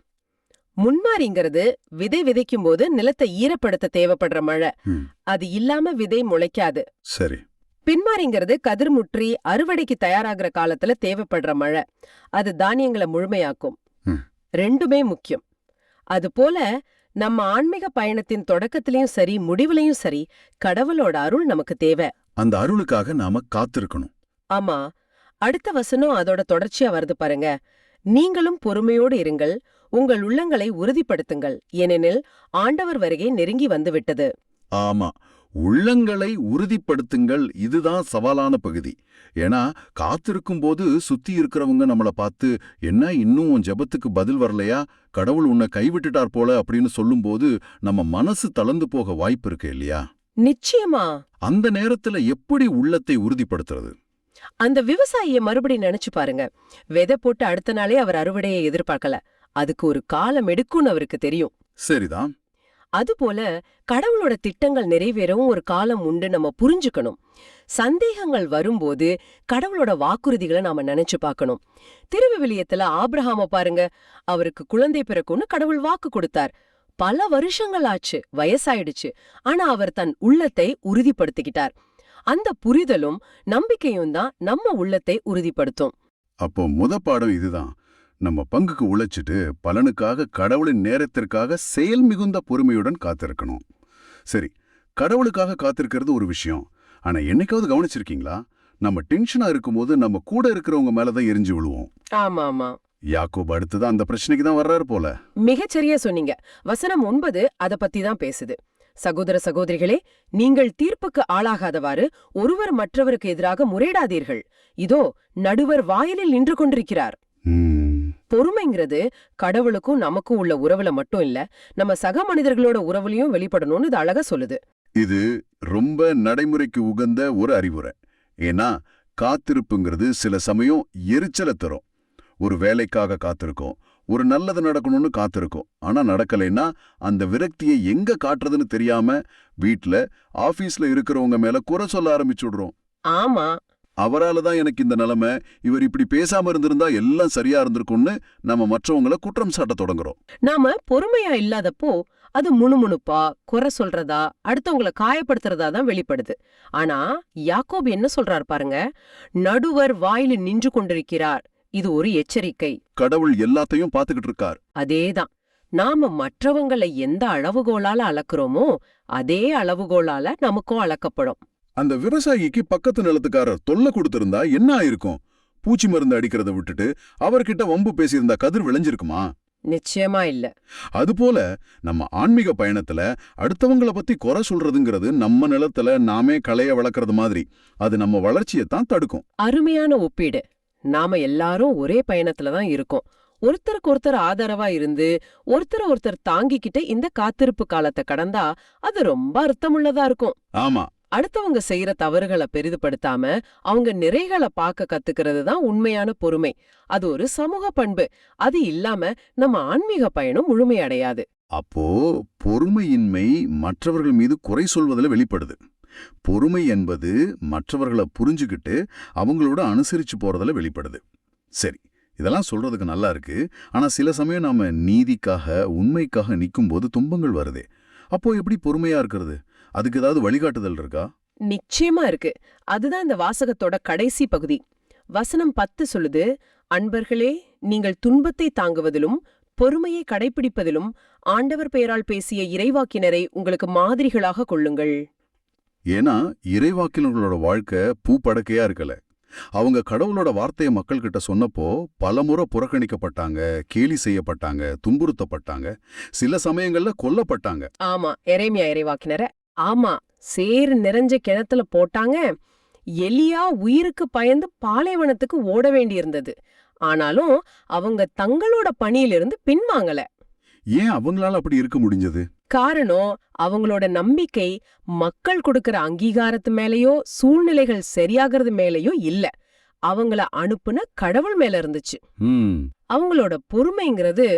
முன்மாறிங்கிறது விதை விதைக்கும் போது நிலத்தை ஈரப்படுத்த தேவைப்படுற மழை. அது இல்லாம விதை முளைக்காது. சரி. பின்மாறிங்கிறது கதிர்முற்றி அறுவடைக்கு தயாராகிற காலத்துல தேவைப்படுற மழை. அது தானியங்களை முழுமையாக்கும். ரெண்டுமே முக்கியம். அதுபோல நம்ம ஆன்மீக பயணத்தின் தொடக்கத்திலயும் சரி முடிவுலையும் சரி கடவுளோட அருள் நமக்கு தேவை. அந்த அருளுக்காக நாம காத்திருக்கணும். ஆமா. அடுத்த வசனம் அதோட தொடர்ச்சியா வருது பாருங்க. நீங்களும் பொறுமையோடு இருங்கள், உங்கள் உள்ளங்களை உறுதிப்படுத்துங்கள், ஏனெனில் ஆண்டவர் வருகை நெருங்கி வந்துவிட்டது. ஆமா, உள்ளங்களை உறுதிப்படுத்துங்கள். இதுதான் சவாலான பகுதி. ஏன்னா காத்திருக்கும் போது சுத்தி இருக்கிறவங்க நம்மள பார்த்து, என்ன இன்னும் உன் ஜெபத்துக்கு பதில் வரலையா, கடவுள் உன்னை கைவிட்டுட்டார் போல அப்படின்னு சொல்லும்போது நம்ம மனசு தளர்ந்து போக வாய்ப்பு இருக்கு இல்லையா? நிச்சயமா. அந்த நேரத்துல எப்படி உள்ளத்தை உறுதிப்படுத்துறது? அந்த விவசாயிய மறுபடி நினைச்சு பாருங்க. விதை போட்டு அடுத்த நாளே அவர் அறுவடையை எதிர்பார்க்கல. அதுக்கு ஒரு காலம் எடுக்கும்னு அவருக்கு தெரியும். சரிதான். அதுபோல கடவுளோட திட்டங்கள் நிறைவேறவும் ஒரு காலம் உண்டு நம்ம புரிஞ்சுக்கணும். சந்தேகங்கள் வரும்போது கடவுளோட வாக்குறுதிகளை நாம நினைச்சு பார்க்கணும். திருவிவிலியத்துல ஆபிரகாம பாருங்க. அவருக்கு குழந்தை பிறக்கும்னு கடவுள் வாக்கு கொடுத்தார். பல வருஷங்கள் ஆச்சு, வயசாயிடுச்சு. ஆனா அவர் தன் உள்ளத்தை உறுதிப்படுத்திக்கிட்டார். அந்த புரிதலும் நம்பிக்கையும் தான் நம்ம உள்ளத்தை உறுதிப்படுத்தும். அப்போ முத பாடம் இதுதான். நம்ம பங்குக்கு உழைச்சிட்டு பலனுக்காக கடவுளின் நேரத்திற்காக செயல் மிகுந்த பொறுமையுடன் காத்திருக்கணும். சரி, கடவுளுக்காக காத்திருக்கிறது ஒரு விஷயம். ஆனா என்னைக்காவது கவனிச்சிருக்கீங்களா, நம்ம டென்ஷனா இருக்கும்போது நம்ம கூட இருக்கிறவங்க மேலதான் எரிஞ்சு விழுவோம். ஆமா ஆமா. யாக்கோபு அடுத்துதான் அந்த பிரச்சனைக்கு தான் வர்றாரு போல. மிகச்சரியா சொன்னீங்க. வசனம் 9 அத பத்தி தான் பேசுது. சகோதர சகோதரிகளே, நீங்கள் தீர்ப்புக்கு ஆளாகாதவாறு ஒருவர் மற்றவருக்கு எதிராக முறையிடாதீர்கள். இதோ நடுவர் வாயிலில் நின்று கொண்டிருக்கிறார். பொறுமைங்கிறது கடவுளுக்கும் நமக்கும் உள்ள உறவுல மட்டும் இல்ல, நம்ம சக மனிதர்களோட உறவுலையும் வெளிப்படணும்னு இது அழகா சொல்லுது. இது ரொம்ப நடைமுறைக்கு உகந்த ஒரு அறிவுரை. ஏன்னா காத்திருப்புங்கிறது சில சமயம் எரிச்சலை தரும். ஒரு வேலைக்காக காத்திருக்கோம், ஒரு நல்லது நடக்கணும்னு காத்திருக்கோம். ஆனா நடக்கலைன்னா அந்த விரக்தியை எங்க காட்டுறதுன்னு தெரியாம வீட்ல ஆபீஸ்ல இருக்கிறவங்க மேல குறை சொல்ல ஆரம்பிச்சுடுறோம். ஆமா. அவரால தான் எனக்கு இந்த நிலைமை, இவர் இப்படி பேசாம இருந்திருந்தா எல்லாம் சரியா இருந்திருக்கும்னு நம்ம மற்றவங்கள குற்றம் சாட்ட தொடங்குறோம். நாம பொறுமையா இல்லாதப்போ அது முணுமுணுப்பா, குறை சொல்றதா, அடுத்தவங்கள காயப்படுத்துறதா தான் வெளிப்படுது. ஆனா யாக்கோபு என்ன சொல்றார் பாருங்க, நடுவர் வாயில நின்று கொண்டிருக்கிறார். இது ஒரு எச்சரிக்கை. கடவுள் எல்லாத்தையும் பாத்துக்கிட்டு இருக்கார். அதேதான். நாம மற்றவங்களை எந்த அளவுகோலால அளக்குறோமோ அதே அளவுகோலால நமக்கும் அளக்கப்படும். அந்த விவசாயிக்கு பக்கத்து நிலத்துக்காரர் தொல்லை கொடுத்திருந்தா என்ன ஆயிருக்கும்? பூச்சி மருந்து அடிக்கிறத விட்டுட்டு அவர்கிட்ட வம்பு பேசியிருந்தா கதிர் விளைஞ்சிருக்குமா? நிச்சயமா இல்ல. அதுபோல நம்ம ஆன்மீக பயணத்துல அடுத்தவங்கள பத்தி குறை சொல்றதுங்கிறது நம்ம நிலத்துல நாமே களைய வளர்க்கறது மாதிரி. அது நம்ம வளர்ச்சியைத்தான் தடுக்கும். அருமையான ஒப்பீடு. நாம எல்லாரும் ஒரே பயணத்துல தான் இருக்கோம். ஒருத்தருக்கு ஒருத்தர் ஆதரவா இருந்து ஒருத்தர் தாங்கிக்கிட்டு இந்த காத்திருப்பு காலத்தை கடந்தா அது ரொம்ப அர்த்தமுள்ளதா இருக்கும். ஆமா, அடுத்தவங்க செய்யற தவறுகளை பெரிதுபடுத்தாம அவங்க நிறைகளை பார்க்க கத்துக்கிறது தான் உண்மையான பொறுமை. அது ஒரு சமூக பண்பு. அது இல்லாம நம்ம ஆன்மீக பயணம் முழுமையடையாது. அப்போ பொறுமையின்மை மற்றவர்கள் மீது குறை சொல்வதில் வெளிப்படுது. பொறுமை என்பது மற்றவர்களை புரிஞ்சுக்கிட்டு அவங்களோட அனுசரிச்சு போறதுல வெளிப்படுது. சரி, இதெல்லாம் சொல்றதுக்கு நல்லா இருக்கு. ஆனா சில சமயம் நாம நீதிக்காக உண்மைக்காக நிக்கும்போது துன்பங்கள் வருதே. அப்போ எப்படி பொறுமையா இருக்கிறது? அதுக்கு ஏதாவது வழிகாட்டுதல் இருக்கா? நிச்சயமா இருக்கு. அதுதான் இந்த வாசகத்தோட கடைசி பகுதி. வசனம் 10 சொல்லுது, அன்பர்களே, நீங்கள் துன்பத்தை தாங்குவதிலும் பொறுமையை கடைபிடிப்பதிலும் ஆண்டவர் பெயரால் பேசிய இறைவாக்கினரை உங்களுக்கு மாதிரிகளாக கொள்ளுங்கள். ஏன்னா இறைவாக்கினர்களோட வாழ்க்கை பூப்படக்கையா இருக்கல. அவங்க கடவுளோட வார்த்தையை மக்கள்கிட்ட சொன்னப்போ பலமுறை புறக்கணிக்கப்பட்டாங்க, கேலி செய்யப்பட்டாங்க, துன்புறுத்தப்பட்டாங்க, சில சமயங்கள்ல கொல்லப்பட்டாங்க. ஆமா, எரேமியா இறைவாக்கினர ஆமா சேறு நிறைஞ்ச கிணத்துல போட்டாங்க. எலியா உயிருக்கு பயந்து பாலைவனத்துக்கு ஓட வேண்டியிருந்தது. ஆனாலும் அவங்க தங்களோட பணியிலிருந்து பின்வாங்கல. ஏன் அவங்களால அப்படி இருக்க முடிஞ்சது? காரணம், அவங்களோட நம்பிக்கை மக்கள் கொடுக்கற அங்கீகாரத்து மேலயோ சூழ்நிலைகள் சரியாகிறது மேலயோ இல்ல, அவங்கள அனுப்புன கடவுள் மேல இருந்துச்சு. அவங்களோட பொறுமைங்கிறது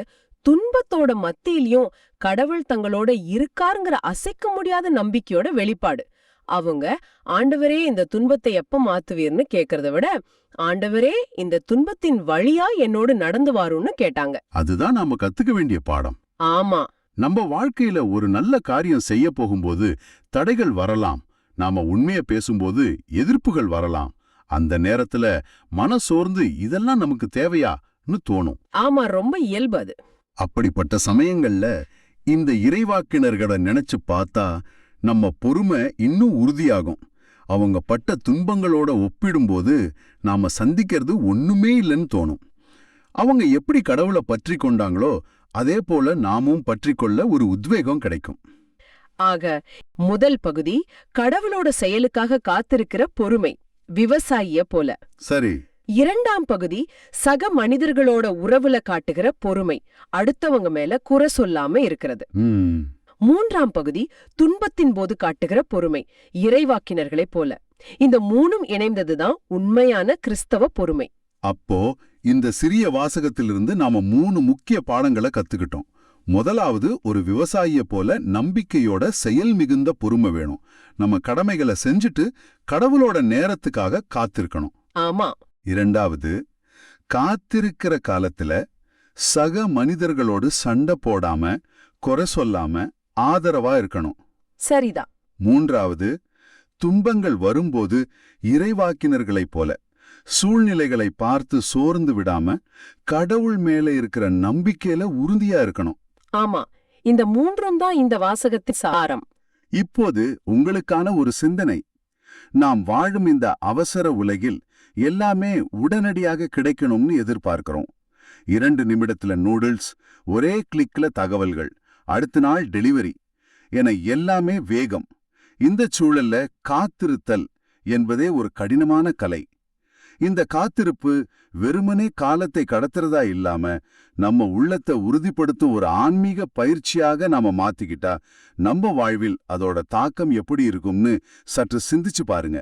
துன்பத்தோட மத்தியிலயும் கடவுள் தங்களோட இருக்காருங்கிற அசைக்க முடியாத நம்பிக்கையோட வெளிப்பாடு. அவங்க ஆண்டவரே இந்த துன்பத்தை எப்ப மாத்துவீர்னு கேக்குறத விட, ஆண்டவரே இந்த துன்பத்தின் வழியா என்னோடு நடந்து வாருன்னு கேட்டாங்க. அதுதான் நாம கத்துக்க வேண்டிய பாடம். ஆமா, நம்ம வாழ்க்கையில ஒரு நல்ல காரியம் செய்ய போகும்போது தடைகள் வரலாம். நாம உண்மைய பேசும்போது எதிர்ப்புகள் வரலாம். அந்த நேரத்துல மனசோர்ந்து இதெல்லாம் நமக்கு தேவையான்னு தோணும். ஆமா, ரொம்ப இயல்பு அது. அப்படிப்பட்ட சமயங்கள்ல இந்த இறைவாக்கினர்களை நினைச்சு பார்த்தா நம்ம பொறுமை இன்னும் உறுதியாகும். அவங்க பட்ட துன்பங்களோட ஒப்பிடும்போது நாம சந்திக்கிறது ஒண்ணுமே இல்லைன்னு தோணும். அவங்க எப்படி கடவுளை பற்றி கொண்டாங்களோ அதே போல நாமும் பற்றிக்கொள்ள ஒரு உத்வேகம் கிடைக்கும். ஆக முதல் பகுதி கடவுளோட செயலுக்காக காத்திருக்கிற பொறுமை, விவசாயிய போல. சரி. இரண்டாம் பகுதி சக மனிதர்களோட உறவுல காட்டுகிற பொறுமை, அடுத்தவங்க மேல குறை சொல்லாம இருக்கிறது. மூன்றாம் பகுதி துன்பத்தின் போது காட்டுகிற பொறுமை, இறைவாக்கினர்களைப் போல. இந்த மூணும் இணைந்ததுதான் உண்மையான கிறிஸ்தவ பொறுமை. அப்போ இந்த சிறிய வாசகத்திலிருந்து நாம 3 முக்கிய பாடங்களை கத்துக்கிட்டோம். முதலாவது, ஒரு விவசாயிய போல நம்பிக்கையோட செயல் மிகுந்த பொறுமை வேணும். நம்ம கடமைகளை செஞ்சுட்டு கடவுளோட நேரத்துக்காக காத்திருக்கணும். ஆமா. இரண்டாவது, காத்திருக்கிற காலத்துல சக மனிதர்களோடு சண்டை போடாம குறை சொல்லாம ஆதரவா இருக்கணும். சரிதான். மூன்றாவது, துன்பங்கள் வரும்போது இறைவாக்கினர்களைப் போல சூழ்நிலைகளை பார்த்து சோர்ந்து விடாம கடவுள் மேல இருக்கிற நம்பிக்கையில உறுதியா இருக்கணும். ஆமா, இந்த மூன்றும் தான் இந்த வாசகத்தின் சாரம். இப்போது உங்களுக்கான ஒரு சிந்தனை. நாம் வாழும் இந்த அவசர உலகில் எல்லாமே உடனடியாக கிடைக்கணும்னு எதிர்பார்க்கிறோம். 2 நிமிடத்துல நூடுல்ஸ், ஒரே கிளிக்ல தகவல்கள், அடுத்த நாள் டெலிவரி என எல்லாமே வேகம். இந்த சூழல்ல காத்திருத்தல் என்பதே ஒரு கடினமான கலை. இந்த காத்திருப்பு வெறுமனே காலத்தை கடத்துறதா இல்லாம நம்ம உள்ளத்தை உறுதிப்படுத்தும் ஒரு ஆன்மீக பயிற்சியாக நாம மாத்திக்கிட்டா நம்ம வாழ்வில் அதோட தாக்கம் எப்படி இருக்கும்னு சற்று சிந்திச்சு பாருங்க.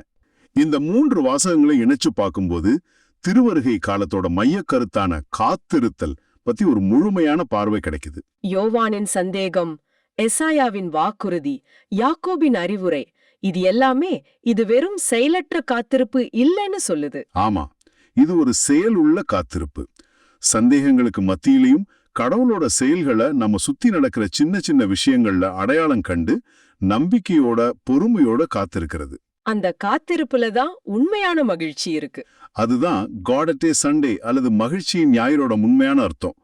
இந்த 3 வாசகங்களை இணைச்சு பார்க்கும்போது திருவருகை காலத்தோட மையக்கருத்தான காத்திருத்தல் பத்தி ஒரு முழுமையான பார்வை கிடைக்குது. யோவானின் சந்தேகம், எசாயாவின் வாக்குறுதி, யாக்கோபின் அறிவுரை, இது எல்லாமே இது வெறும் செயலற்ற காத்திருப்பு இல்லைன்னு சொல்லுது. ஆமா, இது ஒரு செயல் உள்ள காத்திருப்பு. சந்தேகங்களுக்கு மத்தியிலையும் கடவுளோட செயல்களை நம்ம சுத்தி நடக்கிற சின்ன சின்ன விஷயங்கள்ல அடையாளம் கண்டு நம்பிக்கையோட பொறுமையோட காத்திருக்கிறது. அந்த காத்திருப்புல தான் உண்மையான மகிழ்ச்சி இருக்கு. அதுதான் God at a Sunday அல்லது மகிழ்ச்சியின் ஞாயிறோட உண்மையான அர்த்தம்.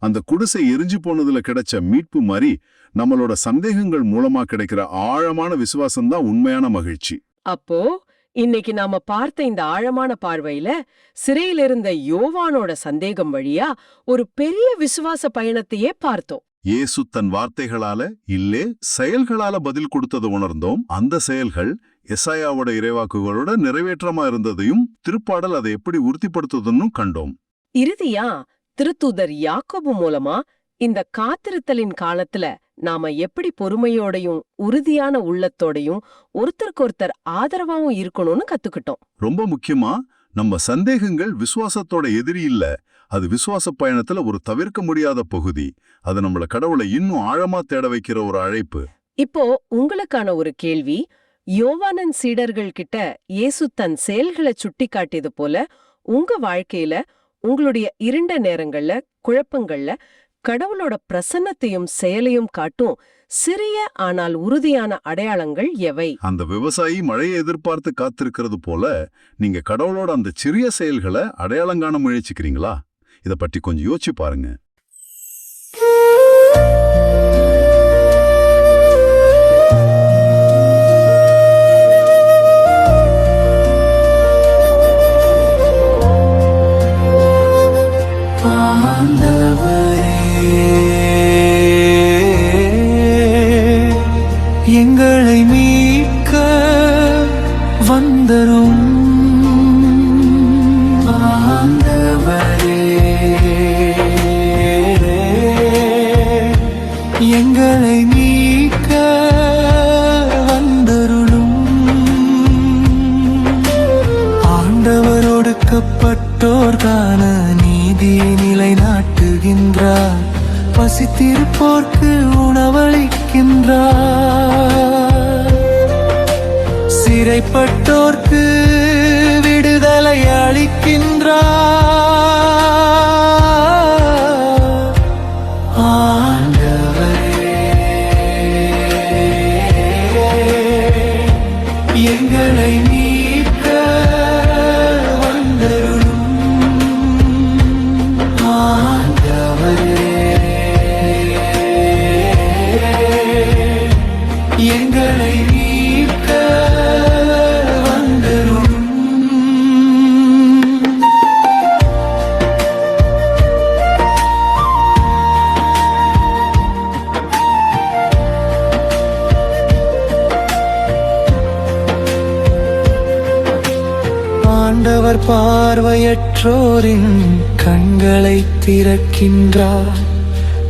அந்த குடிசை எரிஞ்சு போனதுல கிடைச்ச மீட்பு மாதிரி நம்மளோட சந்தேகங்கள் மூலமா கிடைக்கிற ஆழமான விசுவாசம் தான் உண்மையான மகிழ்ச்சி. அப்போ இன்னைக்கு நாம பார்த்த இந்த ஆழமான பார்வையில சிறையில் இருந்த யோவானோட சந்தேகம் வழியா ஒரு பெரிய விசுவாச பயணத்தையே பார்த்தோம். இயேசு தன் வார்த்தைகளால இல்லே செயல்களால பதில் கொடுத்தது உணர்ந்தோம். அந்த செயல்கள் எசாயாவோட இறைவாக்குகளோட நிறைவேற்றமா இருந்ததையும் திருப்பாடல் அதை எப்படி உறுதிப்படுத்துதுன்னு கண்டோம். இறுதியா திருத்தூதர் யாக்கோபு மூலமா இந்த காத்திருத்தலின் காலத்துல நாம எப்படி பொறுமையோடையும் உறுதியான உள்ளத்தோடையும் ஒருத்தருக்கொருத்தர் ஆதரவாவும் இருக்கணும்னு கத்துக்கிட்டோம். ரொம்ப முக்கியமா நம்ம சந்தேகங்கள் விசுவாசத்தோட எதிரி இல்ல, அது விசுவாச பயணத்துல ஒரு தவிர்க்க முடியாத பகுதி. அது நம்மள கடவுளை இன்னும் ஆழமா தேட வைக்கிற ஒரு அழைப்பு. இப்போ உங்களுக்கான ஒரு கேள்வி. யோவானன் சீடர்கள் கிட்ட இயேசு தன் செயல்களை சுட்டி காட்டியது போல உங்க வாழ்க்கையில உங்களுடைய இருண்ட நேரங்கள்ல குழப்பங்கள்ல கடவுளோட பிரசன்னத்தையும் செயலையும் காட்டும் சிறிய ஆனால் உறுதியான அடையாளங்கள் எவை? அந்த விவசாயி மழையை எதிர்பார்த்து காத்திருக்கிறது போல நீங்க கடவுளோட அந்த சிறிய செயல்களை அடையாளம் காண முயற்சிக்கிறீங்களா? இத பற்றி கொஞ்சம் யோசிச்சு பாருங்க. எங்களை மீட்க வந்தரும் ஆண்டவரே, எங்களை மீட்க வந்தருளும். ஆண்டவர் ஒடுக்கப்பட்டோர்கான நீதியை நிலைநாட்டுகின்றார், பசித்திருப்போர்க்கு உணவளிக்கின்றார், சிறைப்பட்டோர்க்கு விடுதலை அளிக்கின்றார். ஆண்டவரே, எங்களை மீட்க வந்தருளும். ஆண்டவரே, எங்களை மீட்க வந்தருளும். ஆண்டவர் பார்வையற்றோரின் கண்களை திறக்கின்றார்,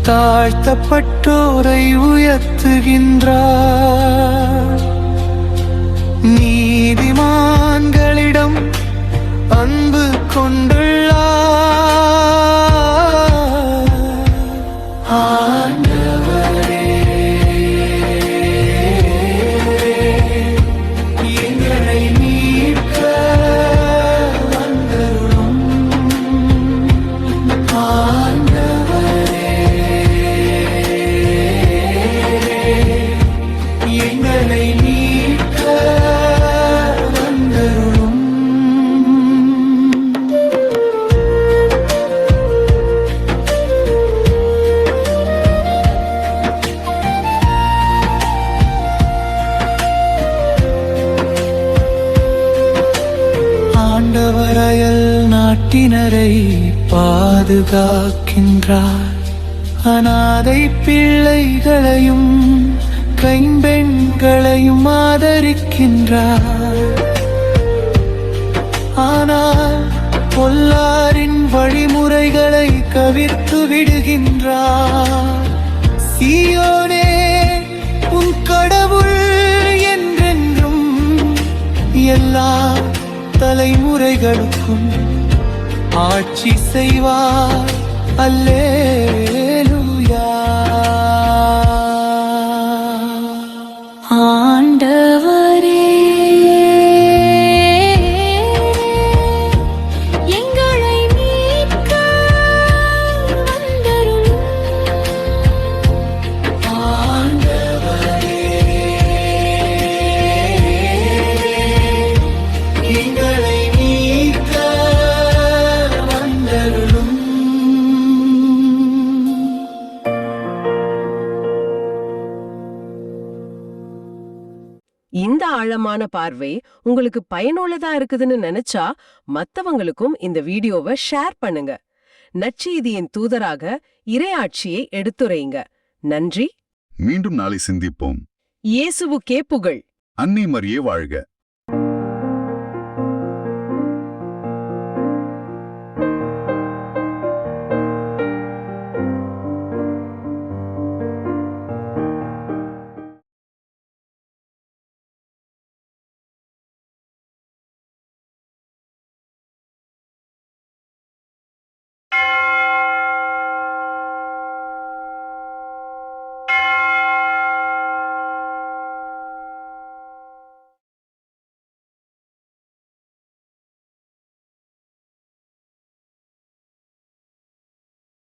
தாழ்த்தப்பட்டோரை உயர்த்துகின்றார், நீதிமான்களிடம் அன்பு கொண்டுள்ளார். ஆண்டவரே, எங்களை மீட்க வந்தருளும். ஆண்டவரே, எங்களை மீட்க வந்தருளும். ஆண்டவர் அயல் நாட்டினரை பாதுகாக்கின்றார், அநாதை பிள்ளைகளையும் கைம்பெண்களையும் ஆதரிக்கின்றார். ஆனால் பொல்லாரின் வழிமுறைகளை கவிர்த்து விடுகின்றார். சீயோனே, உன் கடவுள் என்றென்றும் எல்லா தலைமுறைகளுக்கும் ஆட்சி செய்வார். அல்லேலூயா. ஆண்டவரே, எங்களை மீட்க வந்தருளும். ஆழமான பார்வை உங்களுக்கு பயனுள்ளதா இருக்குதுன்னு நினைச்சா மத்தவங்களுக்கும் இந்த வீடியோவை ஷேர் பண்ணுங்க. நற்செய்தியின் தூதராக இறையாட்சியை எடுத்துரைங்க. நன்றி. மீண்டும் நாளை சிந்திப்போம். இயேசுவுக்கே புகழ். அன்னை மரியே வாழ்க.